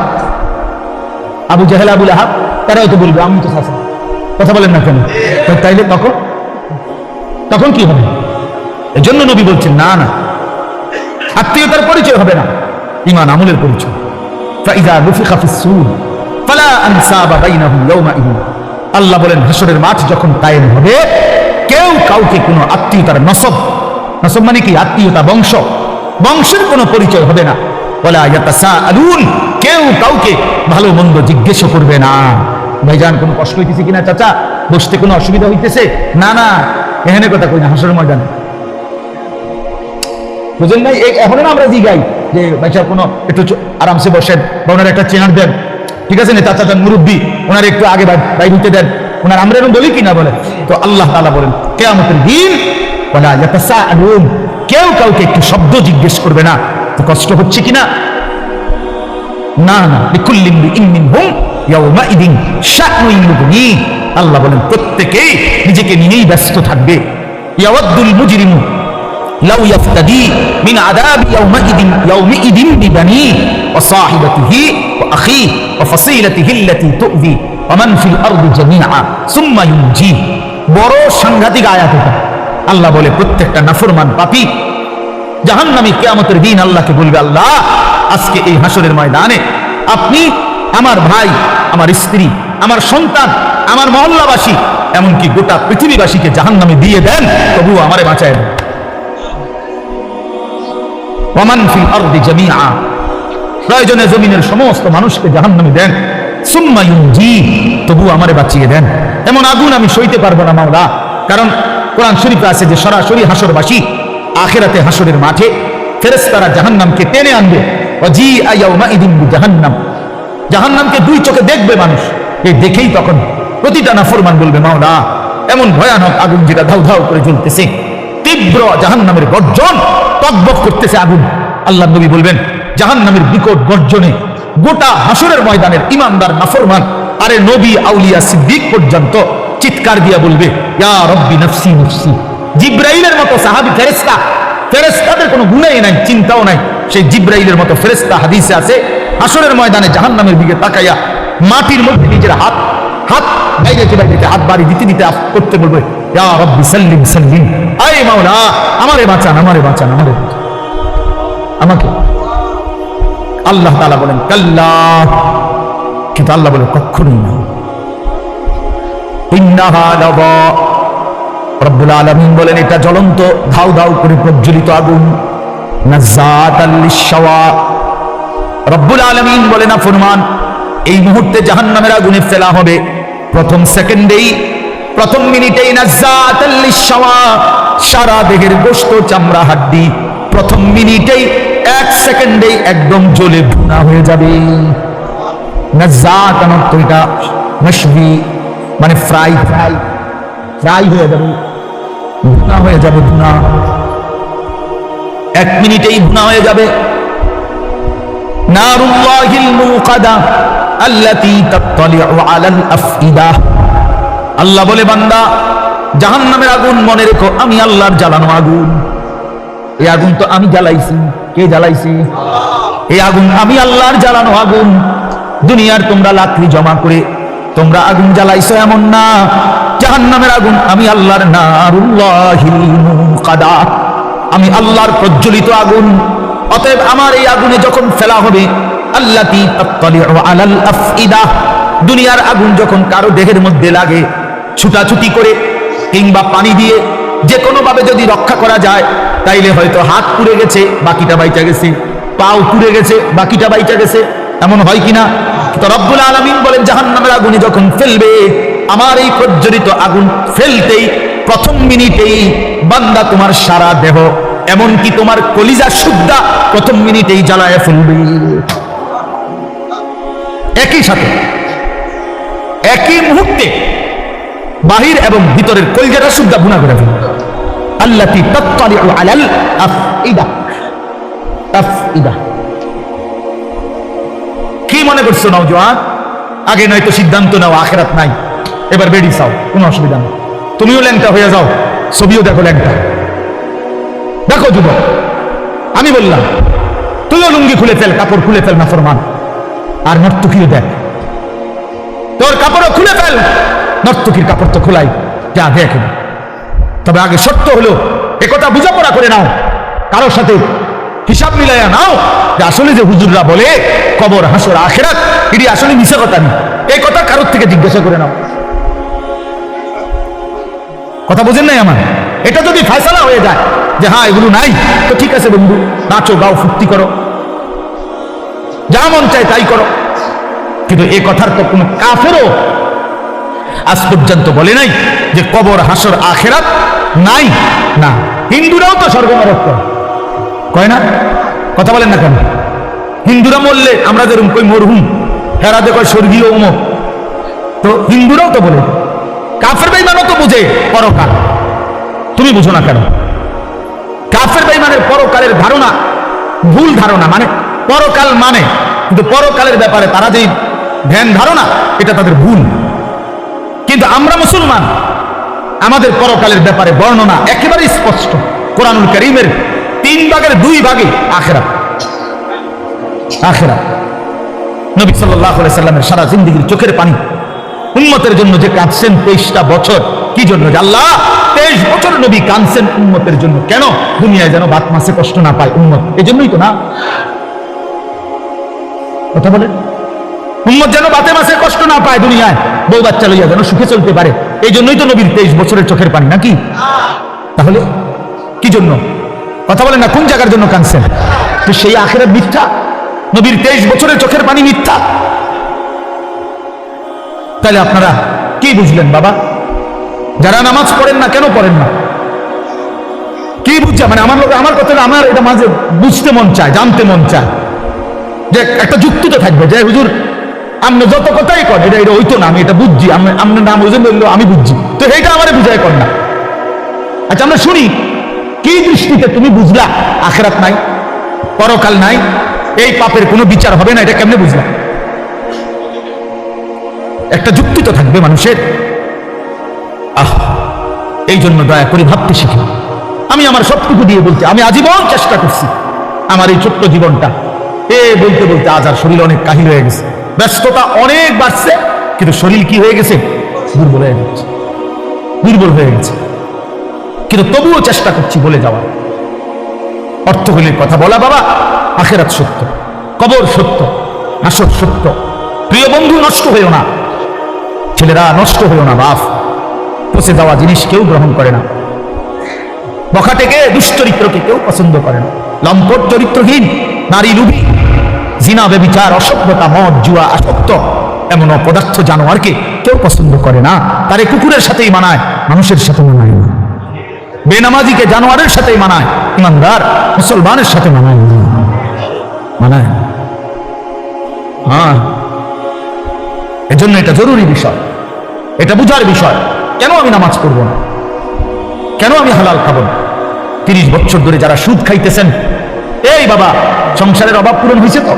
আবু জাহেল, আবু লাহাব, তারাও তো বলবে আমি তো চাচা। কথা বলেন না কেন? তাইলে তখন কি হবে? এজন্য নবী বলছেন, না না, আত্মীয়তার পরিচয় হবে না, ঈমান আমলের পরিচয়। ফাইযা নুফিখা ফিস-সূর ফালা আনসাবা বাইনাহুম ইয়াওমাইযিন, আল্লাহ বলেন হাসরের মাঠ যখন কায়েম হবে, কেউ কাউকে কোনো আত্মীয়তার নসব মানে কি? আত্মীয়তা, বংশের কোনো পরিচয় হবে না। ওয়ালা ইয়াতাসাআলুন, কেউ কাউকে ভালো মন্দ জিজ্ঞেস করবে না। ভাইজান কোনো কষ্ট হইতেছে কিনা, চাচা বসতে কোনো অসুবিধা হইতেছে? না না, এখানে কথা কই না, হাসরের ময়দানে। বুঝেন নাই? এখন আমরা জিগাই যে ভাই সাহেব কোনো একটু আরামসে বসেন, বা ওনার একটা চেয়ার দেন, ঠিক আছে না, চাচা মুরব্বী, ওনার একটু আগে বাইরে হইতে দেন, ওনার আমরা এরকম বলি কিনা বলেন? তো আল্লাহ তাআলা বলেন কিয়ামতের দিন ওয়ালা ইয়াতাসাআলুন, কেউ কাউকে একটু শব্দ জিজ্ঞেস করবে না, তো কষ্ট হচ্ছে কিনা? না না, লিকুল্লি ইমরিইন মিনহুম ইয়াওমাইদিন শা'নুন ইউগনি, আল্লাহ বলেন প্রত্যেকেই নিজেকে নিয়েই ব্যস্ত থাকবে। ইয়াওয়াদ্দুল মুজরিমু লাউ ইয়াফতাদি মিন আযাবি ইয়াওমাইদিন বিবানি ওয়া সাহিবাতিহি ওয়া আখি ওয়া ফাসিলাতিহি আল্লাতী তুযি ওয়া মান ফিল আরদি জামিআ সুম্মা ইউনজি। বড় সাংঘাতিক আয়াত এটা। আল্লাহ বলে প্রত্যেকটা নাফরমান পাপী জাহান্নামী কিয়ামতের দিন আল্লাহকে বলবে, আল্লাহ আজকে এই হাসরের ময়দানে আপনি আমার ভাই, আমার স্ত্রী, আমার সন্তান, আমার মহল্লাবাসী, এমনকি গোটা পৃথিবীবাসীকে জাহান্নামে দিয়ে দেন, তবুও আমারে বাঁচায় দেন। ওয়া মান ফিল আরদি জামিআ, প্রয়োজনে জমিনের সমস্ত মানুষকে জাহান্নামে দেন, সুম্মা ইউনজি, তবু আমারে বাঁচিয়ে দেন। এমন আগুন আমি সইতে পারবো না মাওলা। কারণ কোরআন শরীফে আছে যে সরাসরি হাসরবাসী আখিরাতে হাসরের মাঠে ফেরেশতারা জাহান্নামকে টেনে আনবে। ওয়াজিআ ইয়াউমাইদিন বিজাহান্নাম, জাহান্নামকে দুই চোখে দেখবে মানুষ। এই দেখেই তখন প্রতিটা নাফরমান বলবে, মাওলা এমন ভয়ানক আগুন যেটা ধাউ ধাউ করে জ্বলতেছে, তীব্র জাহান্নামের গর্জন, টকবক করতেছে আগুন। আল্লাহ নবী বলবেন, জাহান্নামের বিকট গর্জনে গোটা হাসরের ময়দানের ইমানদার নাফরমান আরে নবী আউলিয়া সিদ্দিক পর্যন্ত চিৎকার দিয়া বলবে, ইয়া রব্বি নফসি নফসি। জিব্রাইলের মতো সাহাবী ফেরেশতা, ফেরেশতাদের কোনো গুনাহই নাই, চিন্তাও নাই, সেই জিব্রাইলের মতো ফেরেশতা হাদিসে আছে হাসরের ময়দানে জাহান্নামের দিকে তাকাইয়া মাটির মধ্যে নিজের হাত বাইরে হাত বাড়ি দিতে দিতে করতে বলবে, ইয়া রব্বি সাল্লিম সাল্লিম, আয় মাওলা আমারে বাঁচান, আমারে বাঁচান, আমারে বাঁচান, আমাকে। আল্লাহ তাআলা বলেন কাল্লা, কিন্তু আল্লাহ বলে কখনোই না। ইন্নাহা লাযা, রব্বুল আলামিন বলেন এটা জ্বলন্ত ধাউ ধাউ করে প্রজ্বলিত আগুন। নাযাতাল লিশশাওয়া, রব্বুল আলামিন বলেন না ফরমান এই মুহূর্তে জাহান্নামের আগুনে ফেলা হবে প্রথম সেকেন্ডেই, প্রথম মিনিটেই। নাযাতাল লিশশাওয়া, সারা দেহের গোশত চামড়া হাড্ডি প্রথম মিনিটেই, এক সেকেন্ডেই একদম জ্বলে ভুনা হয়ে যাবে। নাযাত অর্থ এটা মাশবি, মানে ফ্রাই ফ্রাই ফ্রাই হয়ে যাবে, ভুনা হয়ে যাবে, ভুনা এক মিনিটেই ভুনা হয়ে যাবে। নারুল্লাহিল মুকাদা আল্লাতী তাত্তালিউ আলাল আফইদা, আল্লাহ বলে বান্দা জাহান্নামের আগুন মনে রেখো আমি আল্লাহর জ্বালানো আগুন। এই আগুন তো আমি জ্বালাইছি। কে জ্বালাইছি? এই আগুন আমি আল্লাহর জ্বালানো আগুন। দুনিয়ার তোমরা লাকড়ি জমা করে তোমরা আগুন জ্বালাইছো এমন না, জাহান্নামের আগুন আমি আল্লাহর, নারুল্লাহিল মুকাদা, আমি আল্লাহর প্রজ্বলিত আগুন। অতএব আমার এই আগুনে যখন ফেলা হবে, আল্লাতী তাত্তালিউ আলাল আফইদা, দুনিয়ার আগুন যখন কারো দেহের মধ্যে লাগে, ছুটাছুটি করে কিংবা পানি দিয়ে যে কোনো ভাবে যদি রক্ষা করা যায়, তাইলে হয়তো হাত পুড়ে গেছে বাকিটা বাইচা গেছে, পাও পুড়ে গেছে বাকিটা বাইচা গেছে, এমন হয় কিনা? তো রব্বুল আলামিন বলেন জাহান্নামের আগুনে যখন ফেলবে, আমার এই প্রজ্বলিত আগুন ফেলতেই প্রথম মিনিটেই বান্দা তোমার সারা দেহ এমনকি তোমার কলিজা সুদ্ধা প্রথম মিনিটেই জ্বালায় ফেলবে। একই সাথে একই মুহূর্তে বাহির এবং ভিতরের কলিজাটা সুদ্ধা ভুনা করে ফেলবে। আল্লাতী তাত্তালিউ আলাল আফইদা, আফইদা। কি মনে করছো নওজোয়ান? আগে নয়তো সিদ্ধান্ত নাও আখিরাত নাই, এবার বেডি চাও, কোনো অসুবিধা নেই। তুমিও ল্যাংটা হয়ে যাও, ছবিও দেখো ল্যাংটা। দেখো যুবক, আমি বললাম তুইও লুঙ্গি খুলে ফেল, কাপড় খুলে ফেল নাফরমান, আর নর্তকীও দেখ, তোর কাপড়ও খুলে ফেল, নর্তকীর কাপড় তো খোলাই, যা দেখ। তবে আগে সত্য হলো একথা বুঝাপড়া করে নাও, কারোর সাথে হিসাব মিলাইয়া নাও যে আসলে যে হুজুররা বলে কবর হাসর আখিরাত, এটি আসলে মিশা কথা নেই, এই কথা কারোর থেকে জিজ্ঞাসা করে নাও। কথা বোঝেন নাই আমার? এটা যদি ফয়সালা হয়ে যায় যে হ্যাঁ এগুলো নাই, তো ঠিক আছে বন্ধু, নাচো গাও ফুর্তি করো, যা মন চায় তাই করো। কিন্তু এই কথার তো কোনো কাফেরও আজ পর্যন্ত বলে নাই যে কবর হাসর আখিরাত নাই। না, হিন্দুরাও তো স্বর্গ নরক কয় না? কথা বলেন না কেন? হিন্দুরা মরলে আমরা যেরকম কই মরহুম, হেরাতে কয় স্বর্গীয় উমক, তো হিন্দুরাও তো বলে। কাফের বেঈমানও তো বুঝে পরকাল, তুমি বুঝো না কেন? কাফের বেঈমানের পরকালের ধারণা ভুল ধারণা, মানে পরকাল মানে, কিন্তু পরকালের ব্যাপারে তারা যে ধ্যান ধারণা এটা তাদের ভুল। কিন্তু আমরা মুসলমান, আমাদের পরকালের ব্যাপারে বর্ণনা একেবারে স্পষ্ট। কোরআনুল কারীমের 3 ভাগের 2 ভাগে আখিরাত। আখিরাত নবী সাল্লাল্লাহু আলাইহি সাল্লামের সারা জিন্দেগীর চোখের পানি উম্মতের জন্য যে কাঁদছেন 23টা বছর, কি জন্য? আল্লাহ 23 বছর নবী কাঁদছেন উম্মতের জন্য। কেন? দুনিয়ায় যেন বাত মাসে কষ্ট না পায় উম্মত, এজন্যই তো না? কথা বলেন, উম্মত যেন বাতে মাসে কষ্ট না পায় দুনিয়ায়, বউ বাচ্চা লইয়া যেন সুখে চলতে পারে, এই জন্যই তো নবীর 23 বছরের চোখের পানি, নাকি? তাহলে কি জন্য? কথা বলেন না, কোন জায়গার জন্য কাঁদছেন? তো সেই আখিরাত মিথ্যা, নবীর 23 বছরের চোখের পানি মিথ্যা। তাহলে আপনারা কি বুঝলেন বাবা? যারা নামাজ পড়েন না, কেন পড়েন না? কি বুঝছে? মানে আমার কথা, আমার এটা মাঝে বুঝতে মন চায়, জানতে মন চায় যে একটা যুক্তি তো থাকবে যে হুজুর আপনি যত কথাই কর এটা হইতো না, আমি এটা বুঝছি, আপনার নাম বুঝেন বললো আমি বুঝছি, তো এইটা আমার বুঝাই কর না। আচ্ছা আমরা শুনি, কি দৃষ্টিতে তুমি বুঝলা আখিরাত নাই, পরকাল নাই, এই পাপের কোনো বিচার হবে না, এটা কেমনে বুঝলা? একটা যুক্তি তো থাকবে মানুষের। এই জন্য দয়া করে ভাবতে শিখি। আমি আমার সবটুকু দিয়ে বলতে, আমি আজীবন চেষ্টা করছি আমার এই ছোট্ট জীবনটা বলতে বলতে আজ আর শরীর অনেক কাহিল হয়ে গেছে, ব্যস্ততা অনেক বাড়ছে, কিন্তু শরীর কি হয়ে গেছে? দুর্বল হয়ে গেছে, দুর্বল হয়ে গেছে। কিন্তু তবুও চেষ্টা করছি বলে যাওয়া। অর্থগুলির কথা বলা, বাবা আখিরাত সত্য, কবর সত্য, হাসর সত্য। প্রিয় বন্ধু, নষ্ট হইও না, ছেলেরা নষ্ট হইও না। বাপ, পচে যাওয়া জিনিস কেউ গ্রহণ করে না, বখাটেকে দুশ্চরিত্রকে কেউ পছন্দ করে না, লম্পট চরিত্রহীন নারী লুবি, জিনা ব্যভিচার অসভ্যতা মদ জুয়া আসক্ত এমন অপদার্থ জানোয়ারকে কেউ পছন্দ করে না। তারে কুকুরের সাথেই মানায়, মানুষের সাথে মানায় না। বেনামাজিকে জানোয়ারের সাথেই মানায়, ইমানদার মুসলমানের সাথে মানায় না, মানায়। হ্যাঁ, এজন্য এটা জরুরি বিষয়, এটা বুঝার বিষয়। কেন আমি নামাজ পড়বো না? কেন আমি হালাল খাবো না? 30 বছর ধরে যারা সুদ খাইতেছেন, এই বাবা সংসারের অভাব পূরণ হয়েছে তো?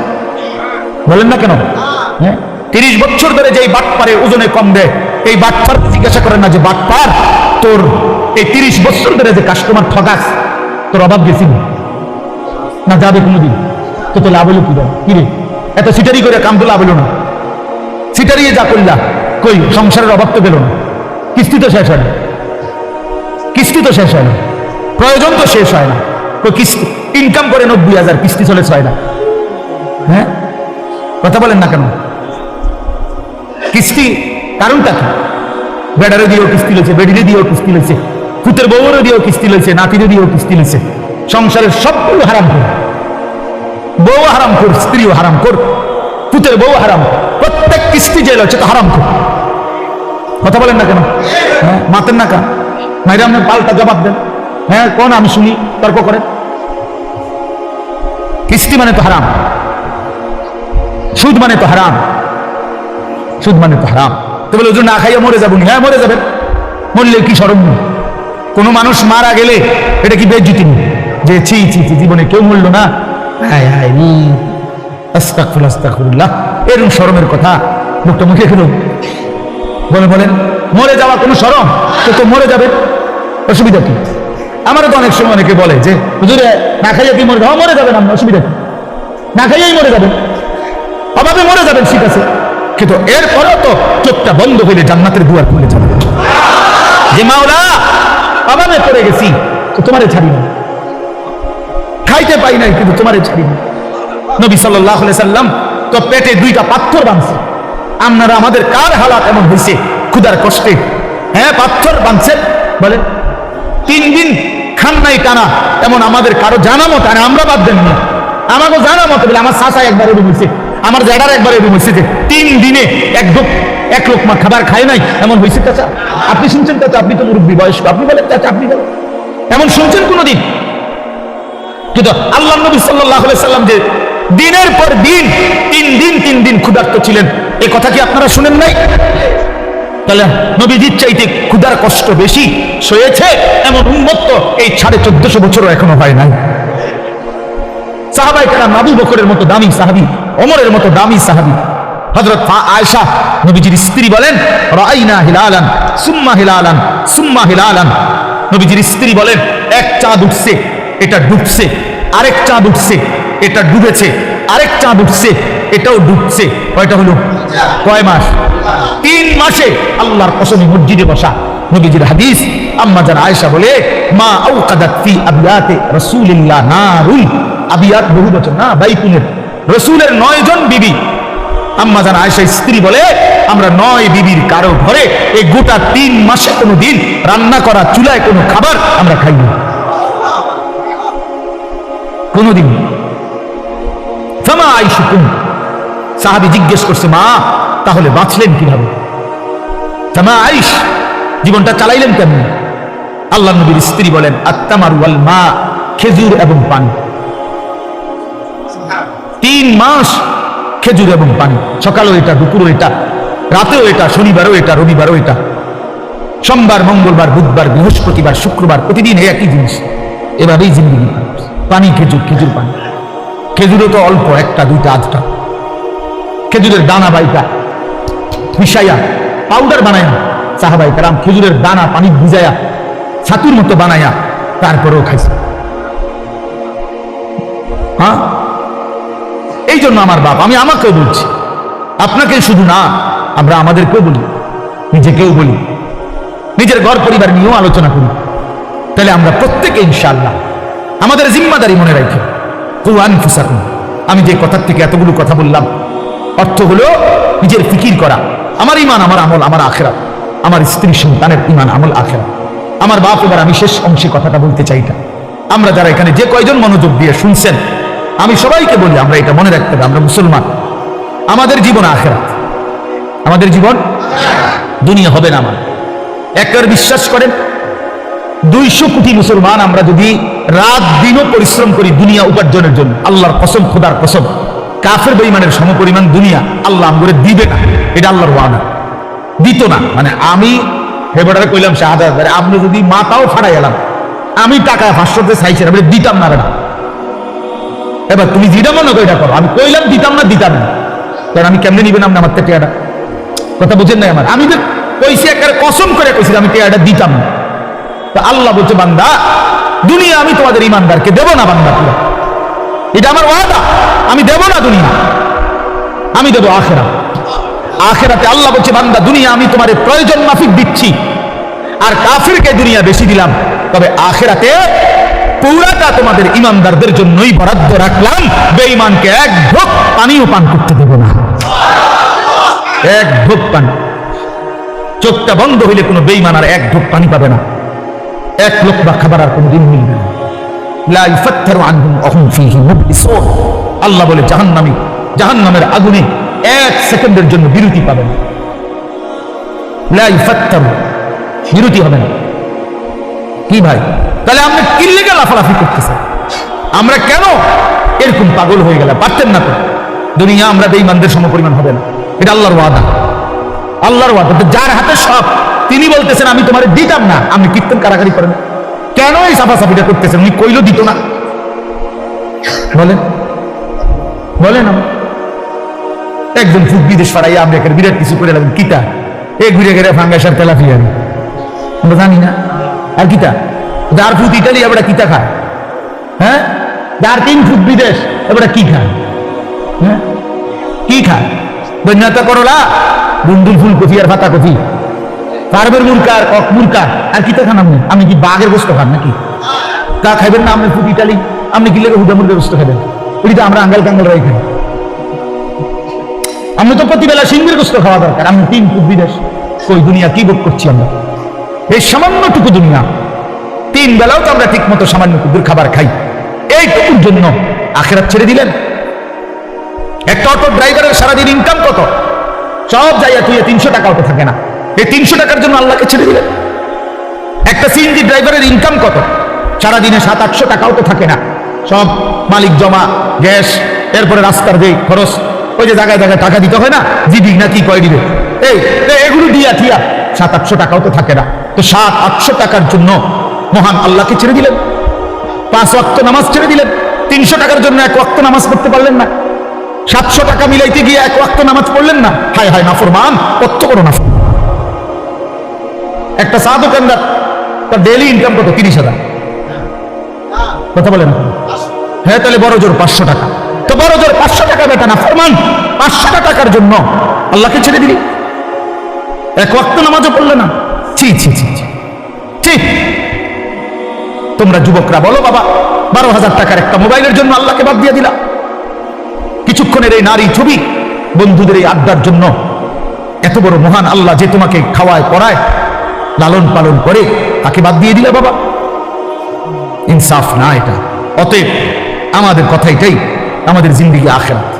বলেন না কেন? হ্যাঁ, 30 বছর ধরে যে বাটপারে ওজনে কম দেয়, এই বাটপার জিজ্ঞাসা করেন না যে বাটপার তোর এই 30 বছর ধরে যে কাস্টমার ঠগাস, তোর অভাব গেছিল না? যাবে কোনোদিন? তো তো লাভ হলো কি? কিরে এত সিটারি করে কাম তো লাভ হলো না। সিটারিয়ে যা করলা, কই সংসারের অভাব তো গেল না, কিস্তি তো শেষ হয় না, কিস্তি তো শেষ হয় না, প্রয়োজন তো শেষ হয় না। কিস্তি ইনকাম করে 90,000, কিস্তি চলে 6 লাখ। হ্যাঁ, কথা বলেন না কেন? কিস্তি কারণটা কি? বেডারে দিয়েও কিস্তি লইছে, বেডিরে দিয়েও কিস্তি লইছে, পুতের বউরে দিয়েও কিস্তি লইছে, নাতিরে দিয়েও কিস্তি লইছে। সংসারের সবগুলো হারাম কর, বউ হারাম কর, স্ত্রীও হারাম কর, পুতের বউ হারাম, প্রত্যেক কিস্তি যে লইছে তো হারাম কর। কথা বলেন না কেন? হ্যাঁ, মাতেন না কেন? মাইরা আপনি পাল্টা জবাব দেন। হ্যাঁ, কোন আমি শুনি, তর্ক করেন। কিস্তি মানে তো হারাম, সুদ মানে তো হারাম, সুদ মানে তো হারাম। তো বলে ওজন না খাইয়া মরে যাবো? হ্যাঁ মরে যাবেন, মরলে কি শরম নেই? কোনো মানুষ মারা গেলে এটা কি বেজ্জতি নেই যে ছি ছি ছি জীবনে কেউ মরলো না, হায় হায় আস্তাগফিরুল্লাহ আস্তাগফিরুল্লাহ, এরকম শরমের কথা মুখটা মুখে খেলো? বলেন বলেন, মরে যাওয়া কোনো শরম? তো মরে যাবে, অসুবিধা কি? আমারও তো অনেক সময় অনেকে বলে যে হুজুরে না খাইয়া কি মরে যাওয়া? মরে যাবেন আপনি, অসুবিধা কি? না খাইয়াই মরে যাবেন, অভাবে মরে যাবেন, ঠিক আছে, কিন্তু এরপরেও তো চোখটা বন্ধ হইলে জান্নাতের দুয়ার খুলে যাবে। যে মাওলা অভাবে পড়ে গেছি তো তোমারে ছাড়ি না, খাইতে পাই নাই কিন্তু তোমারে ছাড়ি না। নবী সাল্লাল্লাহু আলাইহি সাল্লাম তো পেটে 2টা পাথর বাঁধছে। আপনারা আমাদের কার হালাত এমন হয়েছে ক্ষুধার কষ্টে? হ্যাঁ, পাথর বাঁধছেন, বলে 3 দিন খান নাই টানা, এমন আমাদের কারো জানা মতো, আর আমরা বাদ দেন না, আমাকে জানা মতো বলে আমার চাচা একবার এরকম হয়েছে, আমার জ্যাডার একবার এরকম হয়েছে যে 3 দিনে এক লোকমা খাবার খায় নাই, এমন হয়েছে। চাচা আপনি শুনছেন? চাচা আপনি তো মুরব্বী বয়স্ক, আপনি বলেন চাচা, আপনি বলেন এমন শুনছেন কোনোদিন? কিন্তু আল্লাহ নবী সাল্লাল্লাহু আলাইহি সাল্লাম যে দিনের পর দিন 3 দিন ক্ষুধার্ত ছিলেন, এই কথা কি আপনারা শুনেন নাই? তাহলে নবীজির চাইতে ক্ষুধার কষ্ট বেশি সয়েছে এমন উম্মত তো এই 1450 বছরও এখনো হয় নাই। সাহাবায়ে কেরাম, আবু বকরের মতো দামি সাহাবী, ওমরের মতো দামি সাহাবী, হযরত আয়েশা নবীজির স্ত্রী বলেন, রাআইনা হিলালান সুম্মা হিলালান সুম্মা হিলালান। নবীজির স্ত্রী বলেন, এক চাঁদ উঠছে, এটা ডুবছে, আরেক চাঁদ উঠছে, এটা ডুবেছে, আরেক চাঁদ উঠছে, এটাও ডুবছে। কয়টা হলো? কয় মাস? 3 মাসে আল্লাহর কসমে মসজিদে বসা। নবীজির হাদিস, আম্মা জান আয়েশা বলে, মা আওকাদাত ফি আবিয়াতে রাসূলিল্লাহ নারুল, আবিয়াত বহু বচন না, বাইতুনের রাসূলের 9 জন বিবি। আম্মা জান আয়েশা স্ত্রী বলে, আমরা 9 বিবির কারো ঘরে এই গোটা 3 মাসে কোনো দিন রান্না করা চুলায় কোনো খাবার আমরা খাইনি, কোনোদিন। ফামা আইশুকুম। সাহাবী জিজ্ঞেস করছে, মা তাহলে বাঁচলেন কিভাবে? ফামা আইশ, জীবনটা চালাইলেন কেমন? আল্লাহ নবীর স্ত্রী বলেন, আত্তামারু ওয়াল মা, খেজুর এবং পানি। 3 মাস খেজুর এবং পানি, সকালেও এটা, দুপুরও এটা, রাতেও এটা, শনিবারও এটা, রবিবারও এটা, সোমবার, মঙ্গলবার, বুধবার, বৃহস্পতিবার, শুক্রবার, প্রতিদিন একই জিনিস। এভাবেই জিন্দগি পানি, খেজুর, খেজুর, পানি। খেজুরও তো অল্প, 1টা 2টা 8টা। খেজুরের দানা বাইটা মিশাইয়া পাউডার বানায় সাহাবাই কেরাম, খেজুরের দানা পানি ভিজাইয়া ছাতুর মতো বানাইয়া তারপরেও খাইছে। হ্যাঁ, এই জন্য আমার বাপ, আমি আমাকেও বলছি, আপনাকে শুধু না, আমরা আমাদেরকেও বলি, নিজেকেও বলি, নিজের ঘর পরিবার নিয়েও আলোচনা করি। তাহলে আমরা প্রত্যেকে ইনশাআল্লাহ আমাদের জিম্মাদারি মনে রাখি। আনফুসাকুম, আমি যে কথার থেকে এতগুলো কথা বললাম, অর্থ হলো নিজের ফিকির করা, আমার ইমান, আমার আমল, আমার আখিরাত, আমার স্ত্রী সন্তানের ইমান, আমল, আখিরাত, আমার বাপ। এবার আমি শেষ অংশে কথাটা বলতে চাইটা, আমরা যারা এখানে যে কয়জন মনোযোগ দিয়ে শুনছেন, আমি সবাইকে বলি, আমরা এটা মনে রাখতে হবে, আমরা মুসলমান, আমাদের জীবন আখিরাত, আমাদের জীবন দুনিয়া হবে না। আমার একবার বিশ্বাস করেন, 200 কোটি মুসলমান আমরা যদি রাত দিনও পরিশ্রম করি দুনিয়া উপার্জনের জন্য, আল্লাহর কসম, খোদার কসম, কাফের বেঈমানের সমপরিমাণ দুনিয়া আল্লাহ আমগরে দিবে না। এটা আল্লাহর ওয়াদা, দিত না। মানে আমি হেবড়ারে কইলাম শাহাদাত, আপনি যদি মাথাও ফাড়াই এলাম, আমি টাকা 500 চাইছেন, আমি দিতাম না। এবার তুমি যেটা মনে করো এটা করো, আমি কইলাম দিতাম না, দিতাম না, কারণ আমি কেমনে নিবেন আপনি আমার থেকে টাকাটা? কথা বুঝেন নাই আমার? আমি যে কইছি, একটা কসম করে কইছিলাম আমি টাকাটা দিতাম না। তো আল্লাহ বলছে, বান্দা দুনিয়া আমি তোমাদের ইমানদারকে দেব না, বান্দা পুরো, এটা আমার ওয়াদা, আমি দেব না দুনিয়া, আমি দেব আখিরাত। আখিরাতে আল্লাহ বলছে, বান্দা দুনিয়া আমি তোমার প্রয়োজন মাফিক দিচ্ছি, আর কাফিরকে দুনিয়া বেশি দিলাম, তবে আখিরাতে পুরাটা তোমাদের ইমানদারদের জন্যই বরাদ্দ রাখলাম, বেঈমানকে 1 ঢোক পানিও পান করতে দেব না। 1 ঢোক পানি, চোখটা বন্ধ হইলে কোনো বেঈমান আর 1 ঢোক পানি পাবে না, 1 লোকমা খাবার আর কোনোদিন মিলবে না। লা ইফাত্তারু আনহুম ওয়া হুম ফীহি মুবলিসুন, আল্লাহ বলে জাহান্নামী, জাহান্নামের আগুনে 1 সেকেন্ডের জন্য বিরতি পাবে না। লা ইফাত্তারু, বিরতি হবে না। কি ভাই, তাহলে আমরা কি লেগে লাফালাফি করতেছি? আমরা কেন এরকম পাগল হয়ে গেলাম? পারতেন না তো? দুনিয়া আমরা বেঈমানদের সমপরিমাণ হবে না, এটা আল্লাহর ওয়াদা, আল্লাহর ওয়াদা। যার হাতে সব, তিনি বলতেছেন আমি তোমারে দিতাম না, আপনি কীর্তন কারাগারি করেন কেন? এই সাফাসাফিটা করতেছেন, উনি কইলো দিত না, বলেন বলেন। একজন ফুট বিদেশ ফারাইয়া আমরা এখানে বিরাট কিছু করে লাগবেন, কিতা এ ঘুরে ঘুরে ফাঙ্গাসার তেলাপিয়া আমরা জানি না। আর কিতা যার ফুট ইটালি এবার কিতা খায়? হ্যাঁ, যার 3 ফুট বিদেশ এবার কি খায়? হ্যাঁ, কি খায়? বন্যাতা করলা, বুন্ডুল ফুলকপি আর পাতা কপি, পারবের মুরকা আর কক মুরকা, আর কিতা খান আপনি? আপনি কি বাঘের গোস্ত খান নাকি? তা খাইবেন না আপনি ফুট ইটালি? আপনি কি লেগে হুদা মুরগের গোস্ত খাবেন? ওইটা আমরা আঙ্গাল কাঙ্গাল রাই খাই। আমরা তো প্রতিবেলা সিংহের গোস্ত খাওয়া দরকার, আমি 3 ফুট বিদেশ। কই দুনিয়া কি ভোগ করছি আমরা? এই সামান্যটুকু দুনিয়া, 3 বেলাও তো আমরা ঠিক মতো সামান্য টুকুর খাবার খাই, এইটুকুর জন্য আখিরাত ছেড়ে দিলেন। একটা অটো ড্রাইভারের সারাদিন ইনকাম কত? সব যাইয়া তুই 300 টাকা অটো থাকে না, এই 300 টাকার জন্য আল্লাহকে ছেড়ে দিলেন। একটা সিএনজি ড্রাইভারের ইনকাম কত? সারাদিনে 700-800 টাকাও তো থাকে না, সব মালিক জমা, গ্যাস, এরপরে রাস্তার যে খরচ, ওই যে জায়গায় জায়গায় টাকা দিতে হয় না, জিবি না কি কয় দিবে, এগুলো দিয়া থিয়া 700-800 টাকাও তো থাকে না। তো 700-800 টাকার জন্য মহান আল্লাহকে ছেড়ে দিলেন, 5 ওয়াক্ত নামাজ ছেড়ে দিলেন। 300 টাকার জন্য 1 ওয়াক্ত নামাজ পড়তে পারলেন না, 700 টাকা মিলাইতে গিয়ে 1 ওয়াক্ত নামাজ পড়লেন না। হায় হায় নাফরমান, কত বড় নাফরমান। একটা চা দোকানদার, তার ডেইলি ইনকাম কত? 30,000। কথা বলে না? হ্যাঁ, তাহলে বড় জোর 500 টাকা। তো বড় জোর 500 টাকা বেটা নাফরমান, 500 টাকার জন্য আল্লাহকে ছেড়ে দিলি, 1 ওয়াক্ত নামাজও পড়লে না। ছি ছি ছি ছি। ঠিক, তোমরা যুবকরা বলো বাবা, 12,000 টাকার একটা মোবাইলের জন্য আল্লাহকে বাদ দিয়ে দিলা। কিছুক্ষণের এই নারী ছবি, বন্ধুদের এই আড্ডার জন্য এত বড় মহান আল্লাহ যে তোমাকে খাওয়ায় পড়ায় লালন পালন করে, তাকে বাদ দিয়ে দিলা বাবা। ইনসাফ না এটা। অতএব আমাদের কথা এটাই, আমাদের জিন্দেগি আখিরাত।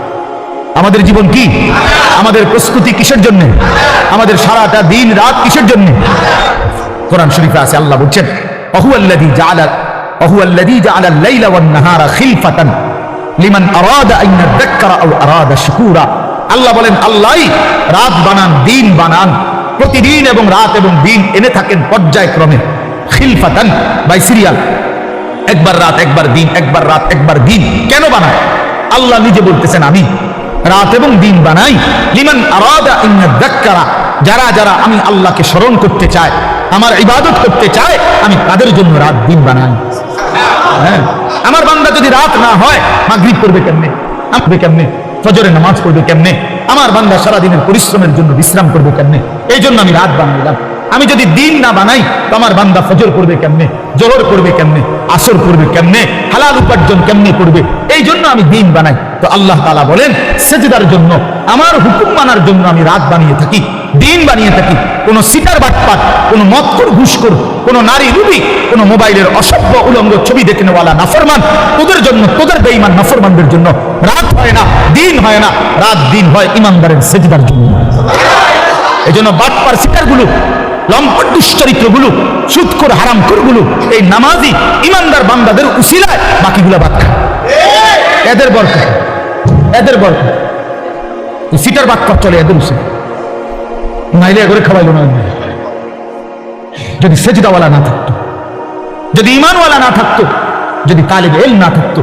আমাদের জীবন কি? আমাদের প্রস্তুতি কিসের জন্য? আমাদের সারাটা দিন রাত কিসের জন্য? কোরআন শরীফে আছে, আল্লাহ বলছেন অহুয়াল্লাযী জাআলা আল-লাইলা ওয়ান-নাহারা খিলফাতান লিমান আরাদা আন ইয়াযাক্কারা আও আরাদা শুকুরা। আল্লাহ বলেন আল্লাহই রাত বানান, দিন বানান, প্রতিদিন এবং রাত এবং দিন এনে থাকেন পর্যায়ক্রমে, খিলফাতান বাই সিরিয়াল, একবার রাত একবার দিন, একবার রাত একবার দিন। কেন বানায়? আল্লাহ নিজে বলতেছেন আমি রাত এবং দিন বানাই লিমান আরাদা আন ইয়াযাক্কারা, যারা যারা আমি আল্লাহকে স্মরণ করতে চায়, আমার ইবাদত করতে চায়, আমি তাদের জন্য রাত দিন বানাই। হ্যাঁ, আমার বান্দা যদি রাত না হয় মাগরিব পড়বে কেমনে, আসবে কেমনে, ফজরের নামাজ পড়বে কেমনে, আমার বান্দা সারাদিনের পরিশ্রমের জন্য বিশ্রাম করবে কেমনে? এই জন্য আমি রাত বানাইলাম। আমি যদি দিন না বানাই তো আমার বান্দা ফজর করবে কেমনে, জোহর করবে কেমনে, আসর করবে কেমনে, হালাল উপার্জন কেমনে করবে? এই জন্য আমি দিন বানাই। তো আল্লাহ তাআলা বলেন সেজদার জন্য, আমার হুকুম মানার জন্য আমি রাত বানিয়ে থাকি, দিন বানিয়ে থাকি। কোন সিটার বাটপাট, কোন মদখোর ঘুষখোর, কোন নারী রূপী, কোন মোবাইলের অসভ্য উলঙ্গ ছবি দেখে নেওয়ালা নাফরমান, তোদের জন্য, তোদের বেঈমান নাফরমানদের জন্য রাত হয় না, দিন হয় না। রাত দিন হয় ইমানদারের সেজদার জন্য। এই জন্য বাটপার সিটারগুলো, লম্পট দুশ্চরিত্রগুলো, সুদখোর হারামখোরগুলো এই নামাজি ইমানদার বান্দাদের উসিলায় বাকিগুলা বাদ খায়। এদের বরকত, এদের বরকত। সিটার বাটপার চলে এদের উসিলায়, নাইলে এগরে খাওয়াইল না। যদি সেজদাওয়ালা না থাকতো, যদি ইমানওয়ালা না থাকতো, যদি তালিব ইলম না থাকতো,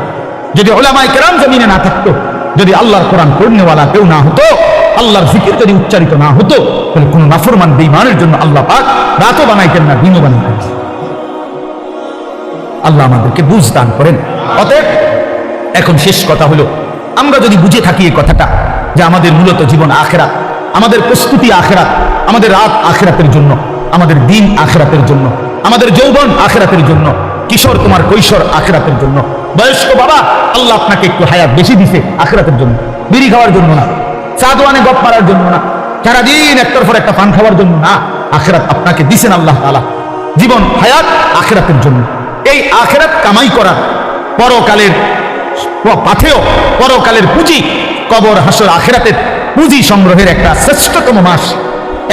যদি উলামায়ে কেরাম জমিনে না থাকতো, যদি আল্লাহর কোরআন পড়নেওয়ালা কেউ না হতো, আল্লাহর জিকির যদি উচ্চারিত না হতো, তাহলে কোন নাফরমান বেঈমানের জন্য আল্লাহ পাক রাতও বানাইতেন না, দিনও বানাইতেন না। আল্লাহ আমাদেরকে বুঝ দান করেন। অতএব এখন শেষ কথা হলো, আমরা যদি বুঝে থাকি এই কথাটা যে আমাদের মূলত জীবন আখিরাত, আমাদের প্রস্তুতি আখিরাত, আমাদের রাত আখিরাতের জন্য, আমাদের দিন আখিরাতের জন্য, আমাদের যৌবন আখিরাতের জন্য, কিশোর তোমার কৈশোর আখিরাতের জন্য, বয়স্ক বাবা আল্লাহ আপনাকে একটু হায়াত বেশি দিছে আখিরাতের জন্য, বিড়ি খাওয়ার জন্য না, চা দোয়ানে গপ মারার জন্য না, সারাদিন একটার পর একটা পান খাওয়ার জন্য না। আখিরাত আপনাকে দিছেন আল্লাহ তাআলা, জীবন হায়াত আখিরাতের জন্য। এই আখিরাত কামাই করা, পরকালের পাথেয়, পরকালের পুঁজি, কবর হাসর আখিরাতের পুঁজি সংগ্রহের একটা শ্রেষ্ঠতম মাস,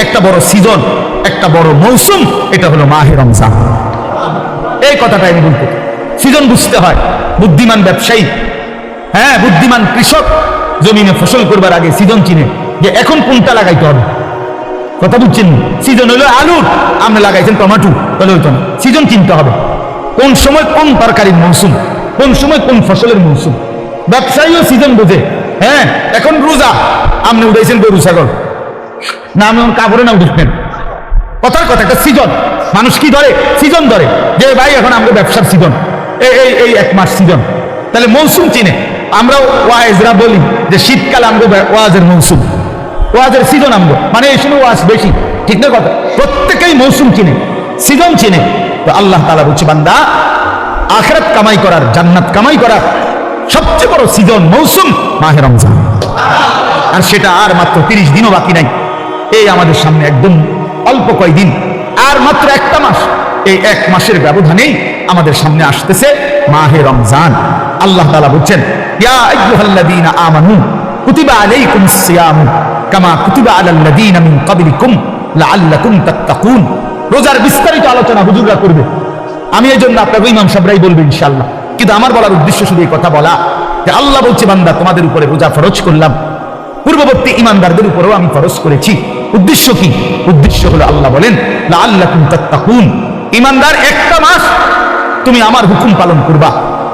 একটা বড় সিজন, একটা বড় মৌসুম, এটা হলো মাহে রমজান। এই কথাটা আমি বলতে, সিজন বুঝতে হয়। বুদ্ধিমান ব্যবসায়ী, হ্যাঁ বুদ্ধিমান কৃষক জমিনে ফসল করবার আগে সিজন চিনে যে এখন কোনটা লাগাইতে হবে। কথা বুঝছেন? সিজন হলো আলুর, আপনি লাগাইছেন টমেটো, তাহলে হইতো না। সিজন চিনতে হবে, কোন সময় কোন তরকারির মৌসুম, কোন সময় কোন ফসলের মৌসুম। ব্যবসায়ীও সিজন বোঝে। হ্যাঁ, এখন রোজা, আপনি উঠেছেন গরু ছাগল, না আমি কাপড়ে না উঠেছেন। কথার কথা, একটা সিজন। মানুষ কি ধরে? সিজন ধরে, যে ভাই এখন আমাদের ব্যবসার সিজন, এই এক মাস সিজন। তাহলে মৌসুম চিনে। আমরা ওয়াইজরা বলি যে শীতকাল আমাদের ওয়াজের মৌসুম, ওয়াজের সিজন আমগো, মানে এই সময় ওয়াজ বেশি, ঠিক না কথা? প্রত্যেকেই মৌসুম চিনে, সিজন চিনে। তো আল্লাহ তাআলা বলছে বান্দা, আখিরাত কামাই করার, জান্নাত কামাই করার সবচেয়ে বড় সিজন, মৌসুম মাহে রমজান। আর সেটা আর মাত্র 30 দিনও বাকি নাই। এই আমাদের সামনে একদম অল্প কয়দিন, আর মাত্র একটা মাস। এই এক মাসের ব্যবধানেই আমাদের সামনে আসতেছে মাহে রমজান। আল্লাহ তাআলা বলছেন ইয়া আইয়ুহাল্লাযীনা আমানু কুতিবা আলাইকুমুস সিয়ামু কামা কুতিবা আলাল্লাযীনা মিন ক্বাবলিকুম লাআল্লাকুম তাত্তাকুন। রোজার বিস্তারিত আলোচনা হুজুররা করবে, আমি এই জন্য আপনাকে ইমাম সাহেবরাই বলবো ইনশাআল্লাহ। কিন্তু আমার বলার উদ্দেশ্য শুধু এই কথা বলা যে আল্লাহ বলছে বান্দা তোমাদের উপরে রোজা ফরজ করলাম, পূর্ববর্তী ইমানদারদের উপরেও আমি ফরজ করেছি। উদ্দেশ্য কি? উদ্দেশ্য হলো আল্লাহ বলেন লাআল্লাকুম তাত্তাকুন, ইমানদার একটা মাস তুমি আমার হুকুম পালন করবা,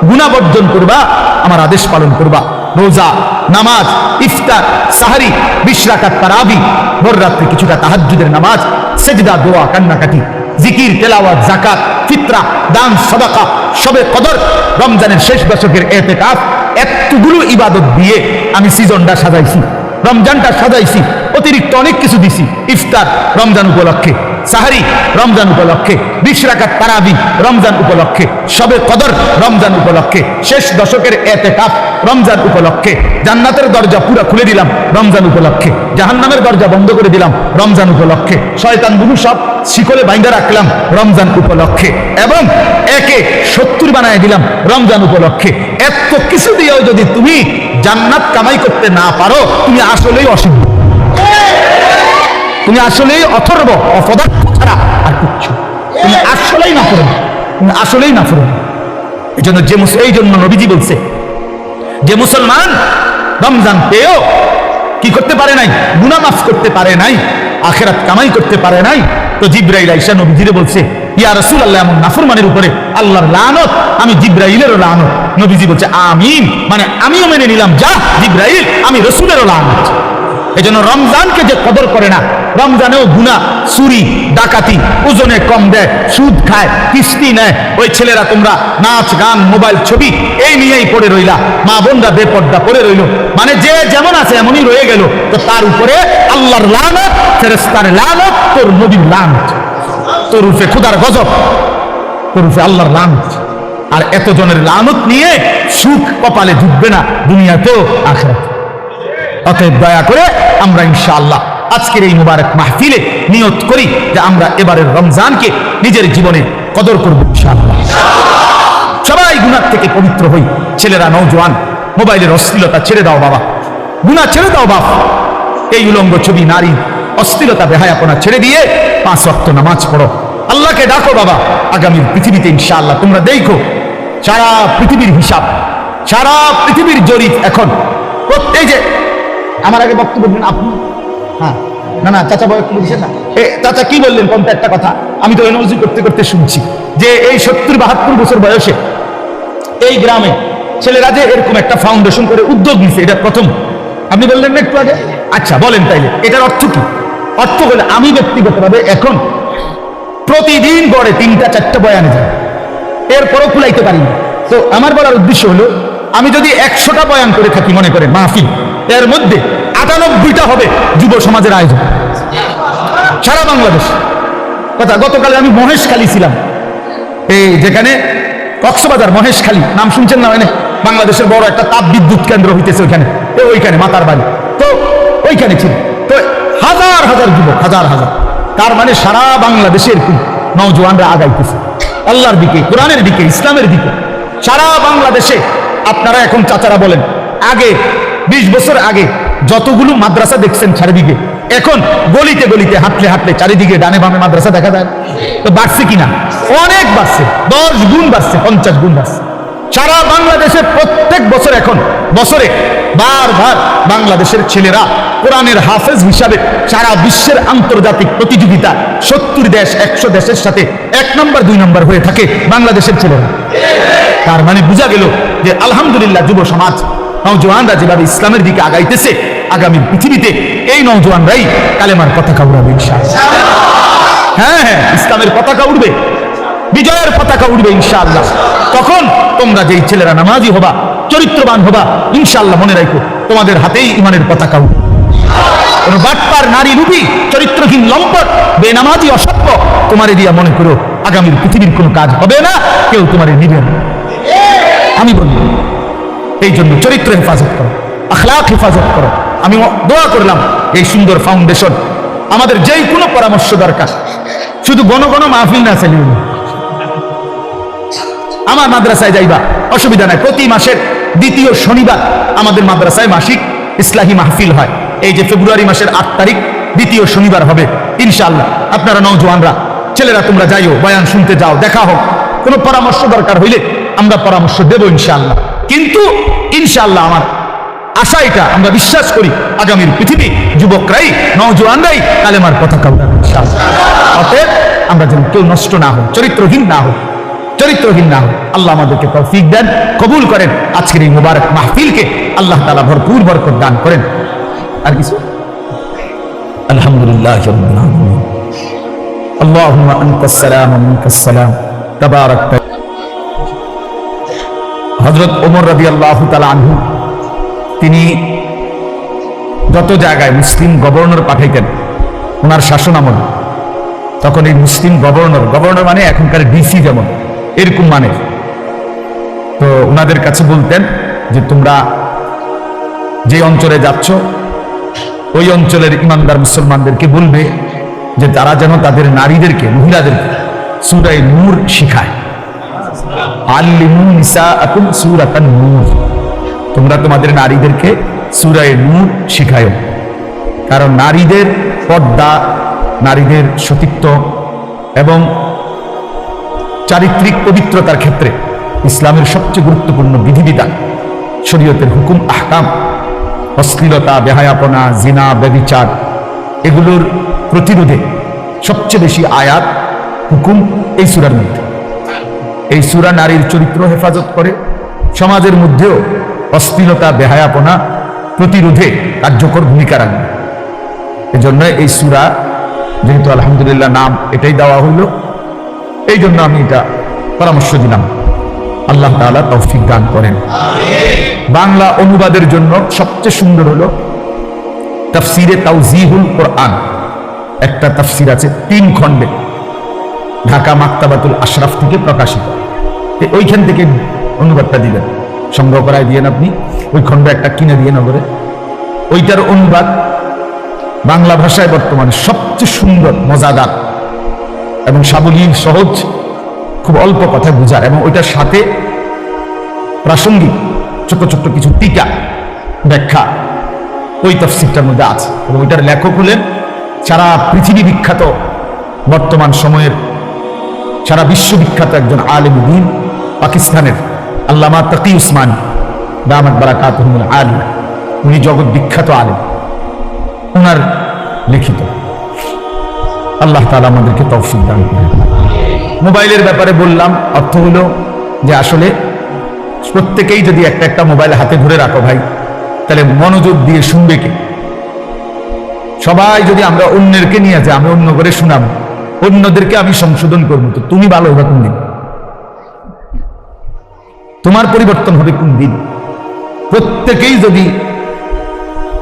গুনাহ বর্জন করবা, আমার আদেশ পালন করবা। রোজা, নামাজ, ইফতার, সাহরি, 20 রাকাত তারাবি, ভোর রাত্রে কিছুটা তাহাজ্জুদের নামাজ, সেজদা, দোয়া, কান্নাকাটি, জিকির, তেলাওয়াত, যাকাত, ফিতরা, দান, সাদাকা, শবে কদর, রমজানের শেষ দশকের ইতিকাফ, এতগুলো ইবাদত দিয়ে আমি সিজনটা সাজাইছি, রমজানটা সাজাইছি। অতিরিক্ত অনেক কিছু দিছি। ইফতার রমজান উপলক্ষে, সাহরি রমজান উপলক্ষে, 20 রাকাত তারাবি রমজান উপলক্ষে, শবে কদর রমজান উপলক্ষে, শেষ দশকের ইতিকাফ রমজান উপলক্ষে, জান্নাতের দরজা পুরো খুলে দিলাম রমজান উপলক্ষে, জাহান্নামের দরজা বন্ধ করে দিলাম রমজান উপলক্ষে, শয়তানগুলো সব শিকলে বাইন্ধা রাখলাম রমজান উপলক্ষে, এবং একে 70 বানায় দিলাম রমজান উপলক্ষে। এত কিছু দিয়েও যদি তুমি জান্নাত কামাই করতে না পারো, তুমি আসলেই অসিদ্ধ, তুমি আসলেই অথর্ব, অপদার্থ ছাড়া আর কিচ্ছু, তুমি আসলেই না করো, তুমি আসলেই না করো। এই জন্য নবীজি বলছে যে মুসলমান রমজান পেয়েও কি করতে পারে নাই, গুনাহ মাফ করতে পারে নাই, আখিরাত কামাই করতে পারে নাই, তো জিবরাইল আইসা নবীজিরে বলছে, ইয়া রাসূলুল্লাহ, এমন নাফরমানের উপরে আল্লাহর লানত, আমি জিবরাইলেরও লানত। নবীজি বলছে আমিন, মানে আমিও মেনে নিলাম, যা জিবরাইল, আমি রাসূলেরও লানত। এজন্য রমজানকে যে কদর করে না, রমজানেও গুনাহ, চুরি, ডাকাতি, ওজনে কম দেয়, সুদ খায়, কিস্তি নেয়, ওই ছেলেরা তোমরা নাচ গান, মোবাইল, ছবি এই নিয়েই পড়ে রইলা, মা বোনরা বেপর্দা পড়ে রইল, মানে যে যেমন আছে এমনই রয়ে গেল, তো তার উপরে আল্লাহর লানত, ফেরেশতার লানত, তোর নবীর লানত, তোর উপরে খোদার গজব, তোর উপরে আল্লাহর লানত। আর এত জনের লানত নিয়ে সুখ কপালে জুটবে না দুনিয়াতেও আখিরাতে। অতএব দয়া করে আমরা ইনশাআল্লাহ আজকের এই মুবারক মাহফিলে নিয়ত করি যে আমরা এবারের রমজানকে নিজের জীবনে কদর করব ইনশাআল্লাহ। সবাই গুনাহ থেকে পবিত্র হই। ছেলেরা, নওজোয়ান, মোবাইলের অশ্লীলতা ছেড়ে দাও বাবা, গুনাহ ছেড়ে দাও বাপ, এই উলঙ্গ ছবি, নারী, অশ্লীলতা, বেহায়াপনা ছেড়ে দিয়ে 5 ওয়াক্ত নামাজ পড়ো, আল্লাহকে ডাকো বাবা। আগামীর পৃথিবীতে ইনশাআল্লাহ তোমরা দেখো সারা পৃথিবীর হিসাব, সারা পৃথিবীর জরিপ এখন প্রত্যেক যে আমার আগে বক্তব্য দিন আপনি, হ্যাঁ না চাচা বক্তব্য দিচ্ছেন না, চাচা কি বললেন কোনটা একটা কথা, আমি তো এনার্জি করতে করতে শুনছি যে এই 70-72 বছর বয়সে এই গ্রামে ছেলেরা যে এরকম একটা ফাউন্ডেশন করে উদ্যোগ নিছে, এটা প্রথম আপনি বললেন না একটু আগে। আচ্ছা বলেন তাইলে এটার অর্থ কি? অর্থ হলে আমি ব্যক্তিগতভাবে এখন প্রতিদিন গড়ে 3টা-4টা বয়ানে যাই, এরপরও কুলাইতে পারি না। তো আমার বলার উদ্দেশ্য হলো, আমি যদি 100টা বয়ান করে থাকি মনে করেন মাহফিল, এর মধ্যে 98টা হবে যুব সমাজের আয়োজন সারা বাংলাদেশ। কথা, গতকালে আমি মহেশখালী ছিলাম, এই যেখানে কক্সবাজার মহেশখালী নাম শুনছেন না, মানে বাংলাদেশের বড় একটা তাপ বিদ্যুৎ কেন্দ্র হইতেছে ওইখানে, ওইখানে মাতার বাড়ি, তো ওইখানে ছিল, তো হাজার হাজার যুবক, হাজার হাজার, তার মানে সারা বাংলাদেশের নওজোয়ানরা আগাইতেছে আল্লাহর দিকে, কোরআনের দিকে, ইসলামের দিকে। সারা বাংলাদেশে আপনারা এখন চাচারা বলেন, আগে 20 বছর আগে যতগুলো মাদ্রাসা দেখছেন চারিদিকে, এখন গলিতে গলিতে হাঁটলে হাঁটলে চারিদিকে ডানে বামে মাদ্রাসা দেখা যায়, তো বাড়ছে কিনা? অনেক বাড়ছে, 10 গুণ বাড়ছে, 50 গুণ বাড়ছে। সারা বাংলাদেশে প্রত্যেক বছর এখন বছরে বারবার বাংলাদেশের ছেলেরা কোরআনের হাফেজ হিসাবে সারা বিশ্বের আন্তর্জাতিক প্রতিযোগিতা 70 দেশ 100 দেশের সাথে 1 নম্বর 2 নম্বর হয়ে থাকে বাংলাদেশের ছেলেরা। তার মানে বোঝা গেল যে আলহামদুলিল্লাহ যুব সমাজ, নওজোয়ানরা যেভাবে ইসলামের দিকে আগাইতেছে, আগামী পৃথিবীতে এই নওজোয়ানরাই কালেমার পতাকা উড়াবে ইনশাআল্লাহ। হ্যাঁ, ইসলামের পতাকা উড়বে, বিজয়ের পতাকা উড়বে ইনশাআল্লাহ। তখন তোমরা যেই ছেলেরা নামাজি হবা, চরিত্রবান হবা, ইনশাআল্লাহ মনে রাখো তোমাদের হাতেই ইমানের পতাকা উঠবে। কোন বাটপার, নারী রূপী, চরিত্রহীন, লম্পট, বেনামাজি, অসভ্য তোমারে দিয়া মনে করো আগামীর পৃথিবীর কোনো কাজ হবে না, কেউ তোমারে নিবে না। আমি বলবো এই জন্য চরিত্র হেফাজত করো, আখলাক হেফাজত করো। আমি দোয়া করলাম এই সুন্দর ফাউন্ডেশন, আমাদের যেই কোনো পরামর্শ দরকার, শুধু ঘন ঘন মাহফিল না চালিয়ে আমার মাদ্রাসায় যাইবা, অসুবিধা নাই। প্রতি মাসের 2য় শনিবার আমাদের মাদ্রাসায় মাসিক ইসলাহি মাহফিল হয়। এই যে ফেব্রুয়ারি মাসের 8 তারিখ 2য় শনিবার হবে ইনশাআল্লাহ। আপনারা নওজোয়ানরা, ছেলেরা তোমরা যাইও, বয়ান শুনতে যাও, দেখা হোক। কোনো পরামর্শ দরকার হইলে আমরা পরামর্শ দেব ইনশাআল্লাহ। কিন্তু ইনশাআল্লাহ আমার আশা এটা, আমরা বিশ্বাস করি আগামীর পৃথিবী যুবকরাই, নওজোয়ানরাই কালেমার পতাকা উঠাবে ইনশাআল্লাহ। অতএব আমরা যেন কেউ নষ্ট না হই, চরিত্রহীন না হই, চরিত্রহীন না হই। আল্লাহ আমাদেরকে তৌফিক দেন, কবুল করেন। আজকের এই মুবারক মাহফিলকে আল্লাহ তাআলা ভরপুর বরকত দান করেন। আর কিছু? আলহামদুলিল্লাহ রাব্বিল আলামিন। আল্লাহুম্মা আনতাস সালাম ওয়া মিনকাস সালাম, তাবারাকতা। হযরত ওমর রাদিয়াল্লাহু তাআলা আনহু, তিনি যত জায়গায় মুসলিম গভর্নর পাঠাইতেন ওনার শাসন আমল, তখন এই মুসলিম গভর্নর মানে এখনকার ডিসি যেমন, এরকম মানে, তো ওনাদের কাছে বলতেন যে তোমরা যে অঞ্চলে যাচ্ছ ওই অঞ্চলের ইমানদার মুসলমানদেরকে বলবে যে তারা যেন তাদের নারীদেরকে, মহিলাদেরকে সূরা নূর শিখায়। আল্লিমু নিসাআকুম সূরাতান নূর, তোমরা তোমাদের নারীদেরকে সূরা নূর শিখায়ো, কারণ নারীদের পর্দা, নারীদের সতীত্ব এবং চারিত্রিক পবিত্রতার ক্ষেত্রে ইসলামের সবচেয়ে গুরুত্বপূর্ণ বিধিবিধান, শরীয়তের হুকুম আহকাম, অশ্লীলতা, বেহায়াপনা, জিনা, ব্যভিচার এগুলোর প্রতিরোধে সবচেয়ে বেশি আয়াত হুকুম এই সূরার মধ্যে। এই সূরা নারীর চরিত্র হেফাজত করে, সমাজের মধ্যেও অশ্লীলতা, বেহায়াপনা প্রতিরোধে কার্যকর ভূমিকা রাখবে। এজন্য এই সূরা যেহেতু আলহামদুলিল্লাহ নাম এটাই দেওয়া হইল, এই জন্য আমি এটা পরামর্শ দিলাম। আল্লাহ তাআলা তৌফিক দান করেন। বাংলা অনুবাদের জন্য সবচেয়ে সুন্দর হলো তাফসিরে তাওজিহুল কোরআন, একটা তাফসির আছে 3 খণ্ডে, ঢাকা মাকতাবাতুল আশরাফ থেকে প্রকাশিত। ওইখান থেকে অনুবাদটা দিলেন, সংগ্রহ করায় দিয়েন আপনি, ওই খণ্ড একটা কিনে দিয়ে নগরে। ওইটার অনুবাদ বাংলা ভাষায় বর্তমানে সবচেয়ে সুন্দর, মজাদার এবং সাবলীল, সহজ, খুব অল্প কথায় বুঝার, এবং ওইটার সাথে প্রাসঙ্গিক ছোট ছোট কিছু টিকা ব্যাখ্যা ওই তাফসীরটার মধ্যে আছে। এবং ওইটার লেখক হলেন সারা পৃথিবী বিখ্যাত, বর্তমান সময়ের সারা বিশ্ববিখ্যাত একজন আলেম দ্বীন, পাকিস্তানের আল্লামা তাকি উসমানী দামাত বারাকাতুহুল আলিয়া। উনি জগৎ বিখ্যাত আলেম, ওনার লিখিত। আল্লাহ তাআলা আমাদেরকে তৌফিক দান করেন। মোবাইলের ব্যাপারে বললাম, অর্থ হলো যে আসলে প্রত্যেকেই যদি একটা একটা মোবাইল হাতে ধরে রাখো ভাই, তাহলে মনোযোগ দিয়ে শুনবে কে? সবাই যদি আমরা অন্যেরকে নিয়ে যাই, আমি অন্য করে শুনাবো, অন্যদেরকে আমি সংশোধন করবো, তো তুমি ভালো হবে কোন দিন? তোমার পরিবর্তন হবে কোন দিন? প্রত্যেকেই যদি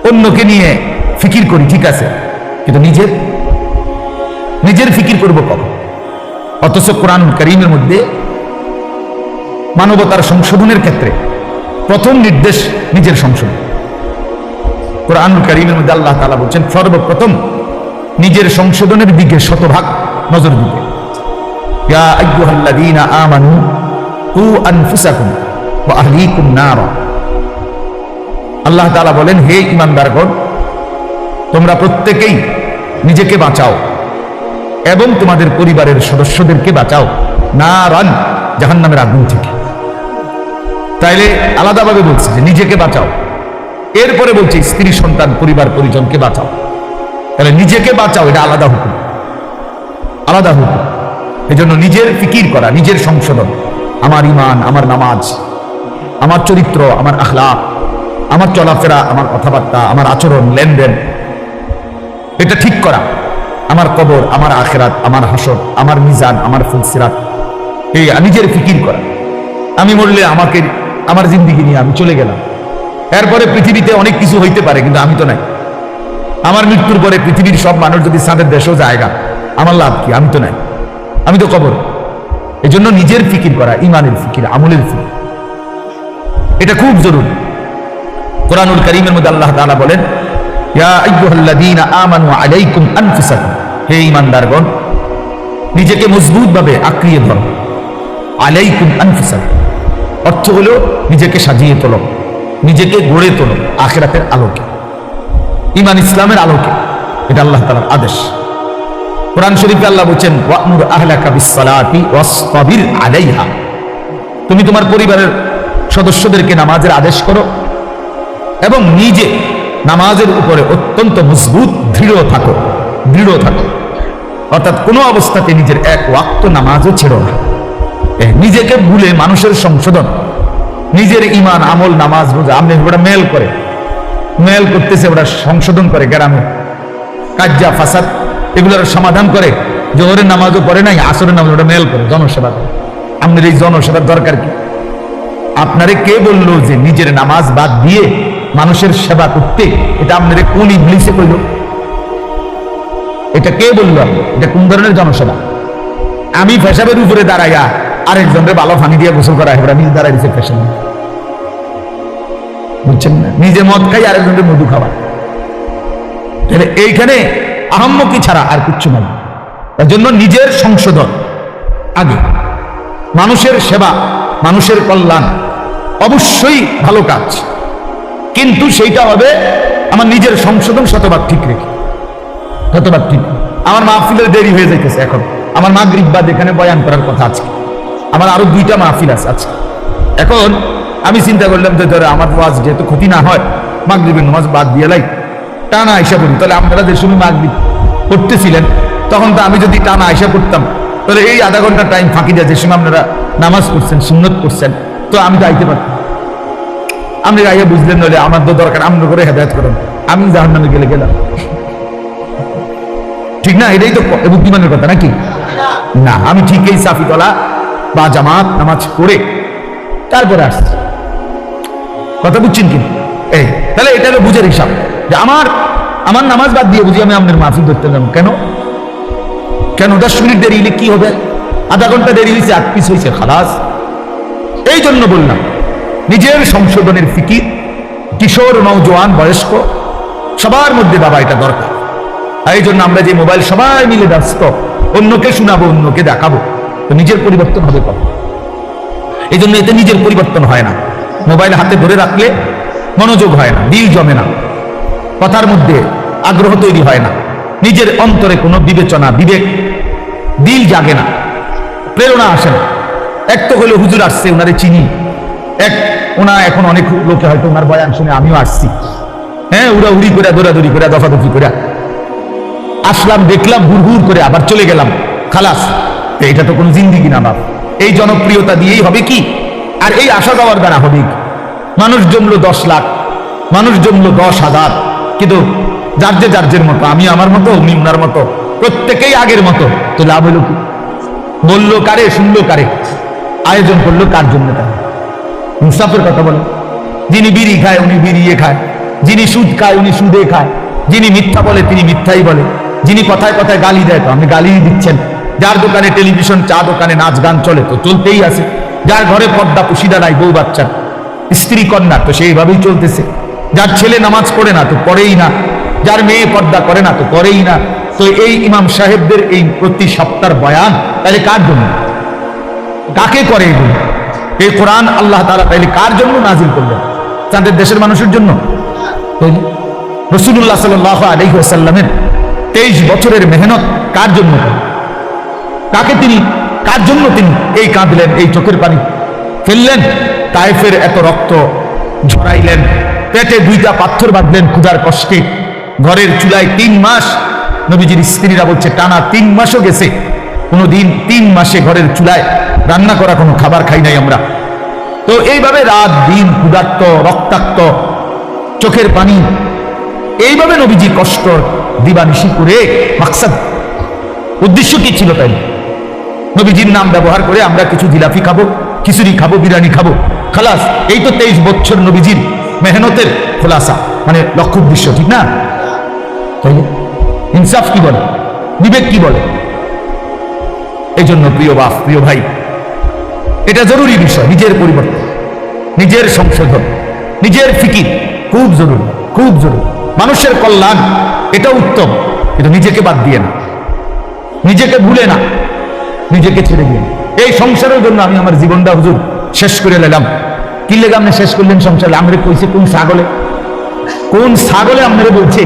অন্যকে নিয়ে ফিকির করি, ঠিক আছে, কিন্তু নিজের ফিকির করব কখন? অথচ কোরআনুল কারীমের মধ্যে মানবতার সংশোধনের ক্ষেত্রে প্রথম নির্দেশ নিজের সংশোধন। কোরআনুল কারীমের মধ্যে আল্লাহ তাআলা বলছেন সর্বপ্রথম নিজের সংশোধনের দিকে শতভাগ নজর দিতে। ইয়া আইয়ুহাল্লাযীনা আমানু কু আনফুসাকুম ওয়া আহলিকুম নারা। আল্লাহ তাআলা বলেন, হে ঈমানদারগণ, তোমরা প্রত্যেকেই নিজেকে বাঁচাও এবং তোমাদের পরিবারের সদস্যদেরকে বাঁচাও নারান, জাহান্নামের আগুন থেকে। তাইলে আলাদাভাবে বলছে যে নিজেকে বাঁচাও, এরপরে বলছে স্ত্রী, সন্তান, পরিবার পরিজনকে বাঁচাও। তাহলে নিজেকে বাঁচাও, এটা আলাদা হুকুম, আলাদা হুকুম। এজন্য নিজের ফিকির করা, নিজের সংশোধন, আমার ঈমান, আমার নামাজ, আমার চরিত্র, আমার আখলাক, আমার চলাফেরা, আমার কথাবার্তা, আমার আচরণ, লেনদেন, এটা ঠিক করা। আমার কবর, আমার আখিরাত, আমার হাসর, আমার মিজান, আমার ফুলসিরাত, এই নিজের ফিকির করা। আমি মরলে আমাকে, আমার জিন্দিগি নিয়ে আমি চলে গেলাম, এরপরে পৃথিবীতে অনেক কিছু হইতে পারে, কিন্তু আমি তো নাই। আমার মৃত্যুর পরে পৃথিবীর সব মানুষ যদি চাঁদের দেশেও জায়গা, আমার লাভ কি? আমি তো নাই, আমি তো কবর। এই জন্য নিজের ফিকির করা, ইমানের ফিকির, আমলের ফিকির, এটা খুব জরুরি। কোরআনুল কারীমের মধ্যে আল্লাহ তাআলা বলেন, ইয়া আইয়ুহাল্লাযীনা আমানু আলাইকুম আনফুসাকুম, হে ঈমানদারগণ, নিজেকে মজবুতভাবে আঁকড়িয়ে ধরো। আলাইকুম আনফুসাকুম অর্থ হলো নিজেকে সাজিয়ে তোলো, নিজেকে গড়ে তোলো আখিরাতের আলোকে, ঈমান ইসলামের আলোকে। এটা আল্লাহ তাআলার আদেশ। কোরআন শরীফে আল্লাহ বলেন, ওয়া'মুর আহলাকা বিস-সালাতি ওয়াসতাবির আলাইহা, তুমি তোমার পরিবারের সদস্যদেরকে নামাজের আদেশ করো এবং নিজে নামাজের উপরে অত্যন্ত মজবুত, দৃঢ় থাকো। অর্থাৎ কোনো অবস্থাতে নিজের এক ওয়াক্ত নামাজও ছেড়ো না। নিজেকে ভুলে মানুষের সংশোধন, নিজের ঈমান, আমল, নামাজ, রোজা, আপনি ওটা মেল করতেছে, ওটা সংশোধন করে, গ্রামে কাজ্জা ফাসাদ এগুলোর সমাধান করে, জোহরের নামাজও পড়ে নাই, আসরের নামাজ, ওটা মেল করে, জনসেবা করে। আপনার এই জনসেবার দরকার কি? আপনারে কে বললো যে নিজের নামাজ বাদ দিয়ে মানুষের সেবা করতে? এটা আপনারে কোন ইবলিসে কইল? এটা কে বলল? এটা কোন ধরনের জনসেবা? আমি পেশাবের উপরে দাঁড়াইয়া আরেকজনের ভালো পানি দিয়ে গোসল করা, এবার নিজে দাঁড়াই দিচ্ছে পেশাব, বুঝছেন না? নিজে মদ খাই, আরেকজনের মধু খাওয়া। তাহলে এইখানে আহাম্মকি ছাড়া আর কিচ্ছু নাই। তার জন্য নিজের সংশোধন আগে, মানুষের সেবা, মানুষের কল্যাণ অবশ্যই ভালো কাজ, কিন্তু সেইটা হবে আমার নিজের সংশোধন শতভাগ ঠিক রেখে, শতভাগ ঠিক। আমার মাহফিলের দেরি হয়ে যাইতেছে এখন, আমার মাগরিব বাদ এখানে বয়ান করার কথা আছে, আমার আরো 2টা মাহফিল আছে আজকে। এখন আমি চিন্তা করলাম যে ধরে আমার ওয়াজ যেহেতু ক্ষতি না হয়, মাগরিবের নামাজ বাদ দিয়ে লাই টানা আয়সা করি। তাহলে আপনারা যে সময় মাগরিব পড়তেছিলেন তখন তো আমি যদি টানা আয়সা করতাম, তাহলে এই আধা ঘন্টা টাইম ফাঁকি যায় যে সময় আপনারা নামাজ পড়ছেন, সুন্নত করছেন, তো আমি তো আইতে পারতাম। আপনি আইয়া বুঝলেন, নইলে আমার তো দরকার আমরা করে হেদায়ত করেন, আমি জাহান্নামে গেলে গেলাম, ঠিক না? এটাই তো বুদ্ধিমানের কথা নাকি না? আমি ঠিক এই সাফিতলা বা জামাত নামাজ পড়ে তারপরে আসছি, কথা বুঝছেন কি? এই তাহলে এটা হলো বুঝের হিসাব যে আমার নামাজ বাদ দিয়ে বুঝি আমি আপনার মাহফিল ধরতে গেলাম। কেন 10 মিনিট দেরি হলে কি হবে? আধা ঘন্টা দেরি হয়েছে, 8 পিস হয়েছে, খালাস। এই জন্য বললাম নিজের সংশোধনের ফিকির কিশোর, নওজোয়ান, বয়স্ক সবার মধ্যে বাবা এটা দরকার। এই জন্য আমরা যে মোবাইল সবাই মিলে ব্যস্ত, অন্যকে শোনাবো, অন্যকে দেখাবো, তো নিজের পরিবর্তন হবে কখন? এই জন্য এতে নিজের পরিবর্তন হয় না। মোবাইল হাতে ধরে রাখলে মনোযোগ হয় না, দিল জমে না, কথার মধ্যে আগ্রহ তৈরি হয় না, নিজের অন্তরে কোনো বিবেচনা, বিবেক, দিল জাগে না, প্রেরণা আসে না। এক তো হলো হুজুর আসছে, ওনারে চিনি, ওনা এখন অনেক লোকে হয়তো ওনার বয়ান শুনে আমিও আসছি, হ্যাঁ, উড়াউড়ি করে, দৌড়াদৌড়ি করে, দফাদফি করে আসলাম, দেখলাম, হুড় করে আবার চলে গেলাম, খালাস। এটা তো কোনো জিন্দিগি না বাপ। এই জনপ্রিয়তা দিয়েই হবে কি? আর এই আসা যাওয়ার দ্বারা হবে কি? মানুষ জমলো 10 লাখ, মানুষ জমলো 10,000, কিন্তু যার মতো, আমি আমার মতো, উনি উনার মতো, প্রত্যেকেই আগের মতো, তো লাভ হলো কি? বললো কারে, শুনলো কারে, আয়োজন করলো কার জন্য? তারা ইনসাফের কথা বলে। যিনি বিড়ি খায় উনি বিড়িয়ে খায়, যিনি সুদ খায় উনি সুদে খায়, যিনি মিথ্যা বলে তিনি মিথ্যাই বলে, যিনি কথায় কথায় গালি দেয় তো আপনি গালিই দিচ্ছেন, যার দোকানে টেলিভিশন, চা দোকানে নাচ গান চলে তো চলতেই আছে, যার ঘরে পর্দা পুশিদা নাই, বউ বাচ্চা স্ত্রী কন্যা, তো সেইভাবেই চলতেছে, যার ছেলে নামাজ পড়ে না তো পড়েই না, যার মেয়ে পর্দা করে না তো করেই না। তো এই ইমাম সাহেবদের এই প্রতি সপ্তাহ বয়ান তাহলে কার জন্য, কাকে করে এগুলো? এই কোরআন আল্লাহ তাআলা তাহলে কার জন্য নাজিল করলেন? তাদের দেশের মানুষের জন্য? রাসূলুল্লাহ সাল্লাল্লাহু আলাইহি ওয়াসাল্লামের 23 বছরের মেহনত কার জন্য? কার জন্য তিনি এই কাঁদলেন, এই চোখের পানি ফেললেন, তায়েফের এত রক্ত ঝরাইলেন, পেটে 2টা পাথর বাঁধলেন ক্ষুধার কষ্টে, ঘরের চুলায় 3 মাস, নবীজির স্ত্রীরা বলছে টানা 3 মাসও গেছে, কোনোদিন 3 মাসে ঘরের চুলায় রান্না করা কোনো খাবার খাই নাই আমরা। তো এইভাবে রাত দিন ক্ষুধার্ত, রক্তাক্ত, চোখের পানি, এইভাবে নবীজি কষ্ট দিবানিশি করে, মাকসাদ, উদ্দেশ্য কি ছিল? তাই নবীজির নাম ব্যবহার করে আমরা কিছু জিলাপি খাবো, খিচুড়ি খাবো, বিরিয়ানি খাবো, খালাস। এই তো 23 বছর নবীজির মেহনতের খোলাসা, মানে লক্ষ্য উদ্দেশ্য, ঠিক না? তাই ইনসাফ কি বলে, বিবেক কি বলে? এই জন্য প্রিয় বাপ, প্রিয় ভাই, এটা জরুরি বিষয়। নিজের পরিবর্তন, নিজের সংশোধন, নিজের ফিকির খুব জরুরি, খুব জরুরি। মানুষের কল্যাণ এটা উত্তম, কিন্তু নিজেকে বাদ দিয়ে না, নিজেকে ভুলে না, নিজেকে ছেড়ে দিয়ে। এই সংসারের জন্য আমি আমার জীবনটা হুজুর শেষ করে নিলাম। কি লেগে আপনি শেষ করলেন সংসারে? আমরা কইছে কোন ছাগলে আপনারা বলছে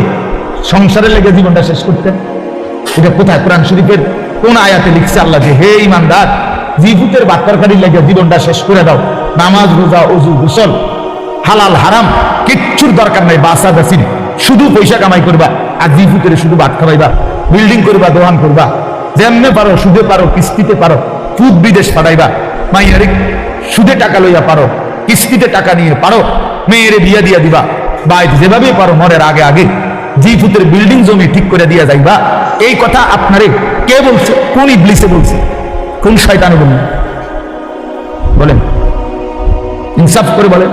সংসারের লেগে জীবনটা শেষ করতেন? এটা কোথায়? কোরআন শরীফের কোন আয়াতে লিখছে আল্লাহ যে হে ইমানদার, জিভুতের বাট্টারকারীর লেগে জীবনটা শেষ করে দাও, নামাজ, রোজা, ওযু, গোসল, হালাল হারাম কিচ্ছুর দরকার নাই, বাসা বাসিন, শুধু পয়সা কামাই করবা, আর জিভুতের শুধু বাট খাওয়াইবা, বিল্ডিং করবা, দোকান করবা, যেমনে পারো, সুদে পারো, কিস্তিতে পারো, ফুদ বিদেশ পাঠাইবা, মাইয়ারে সুদে টাকা লইয়া পারো, কিস্তিতে টাকা নিয়ে পারো, মেয়েরে বিয়া দিয়া দিবা, বা যেভাবে পারো মরের আগে আগে জিভুতের বিল্ডিং জমি ঠিক করে দিয়া যাইবা। এই কথা আপনারে কে বলছে? কোন ইবলিসে বলছে? কোন শয়তানে বলেন? ইনসাফ করে বলেন,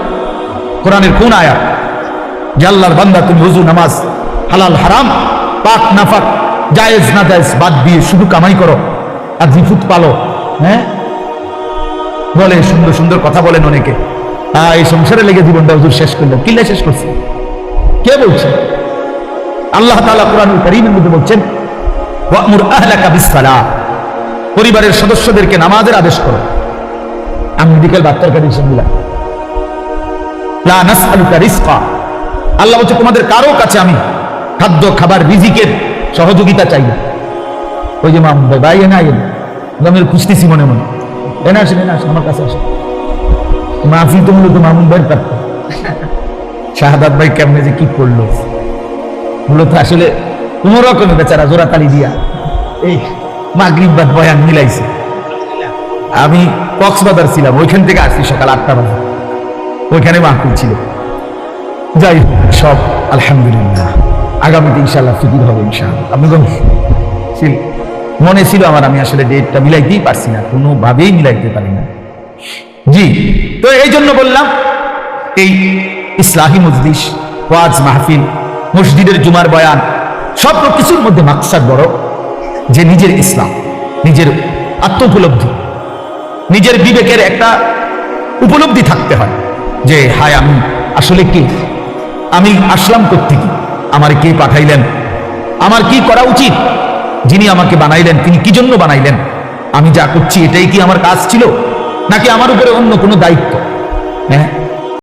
কোরআনের কোন আয়াত যে আল্লাহর বান্দা তুমি ওযু, নামাজ, হালাল হারাম, পাক নাফাক, জায়েজ না জায়েজ বাদ দিয়ে শুধু কামাই করো আর জিফুত পালো? হ্যাঁ, বলে সুন্দর সুন্দর কথা বলেন অনেকে, এই সংসারে লেগে জীবনটা হুজুর শেষ করলেন। কিল্লা শেষ করছে? কে বলছে? আল্লাহ তাআলা কোরআনুল কারীমের মধ্যে বলছেন ওয়া'মুর আহলাকা বিস-সালাহ, পরিবারের সদস্যদেরকে নামাজের আদেশ করো। আমি মেডিকেল ডাক্তার কাছে দিলাম, লা নাসআলুকা রিজকা আল্লাহ বলছে তোমাদের কারো কাছে আমি খাদ্য খাবার রিজিকের সহযোগিতা চাই না। ওই যে মামুন ভাই, ভাই এনে আইন, আমি খুঁজতেছি মনে মনে, এনে আসেন আমার কাছে আসেন। মাহফিল তো মূলত মামুন ভাইয়ের প্রাপ্য। শাহাদাত ভাই কেমনে যে কি করলো, মূলত আসলে কোন রকমের বেচারা জোড়া তালি দিয়া এই মাগরিব বাদ বয়ান মিলাইছে। আমি কক্সবাজার ছিলাম, ওইখান থেকে আসছি সকাল 8টা বাজে, ওইখানে মাহফিল ছিল। যাই হোক, সব আলহামদুলিল্লাহ, আগামীতে ইনশাআল্লাহ ফিকির হবে ইনশাআল্লাহ। আপনি মনে ছিল আমার, আমি আসলে ডেটটা মিলাইতেই পারছি না, কোনোভাবেই মিলাইতে পারি না। জি, তো এই জন্য বললাম এই ইসলাহি মজলিস, ওয়াজ মাহফিল, মসজিদের জুমার বয়ান, সব কিছুর মধ্যে মাকসাদ বড় যে নিজের ইসলাম, নিজের আত্ম উপলব্ধি, নিজের বিবেকের একটা উপলব্ধি থাকতে হয় যে হায় আমি আসলে কে, আমি আসলাম কোত্থেকে, আমার কে পাঠাইলেন, আমার কি করা উচিত, যিনি আমাকে বানাইলেন তিনি কি জন্য বানাইলেন, আমি যা করছি এটাই কি আমার কাজ ছিল নাকি আমার উপরে অন্য কোনো দায়িত্ব। হ্যাঁ,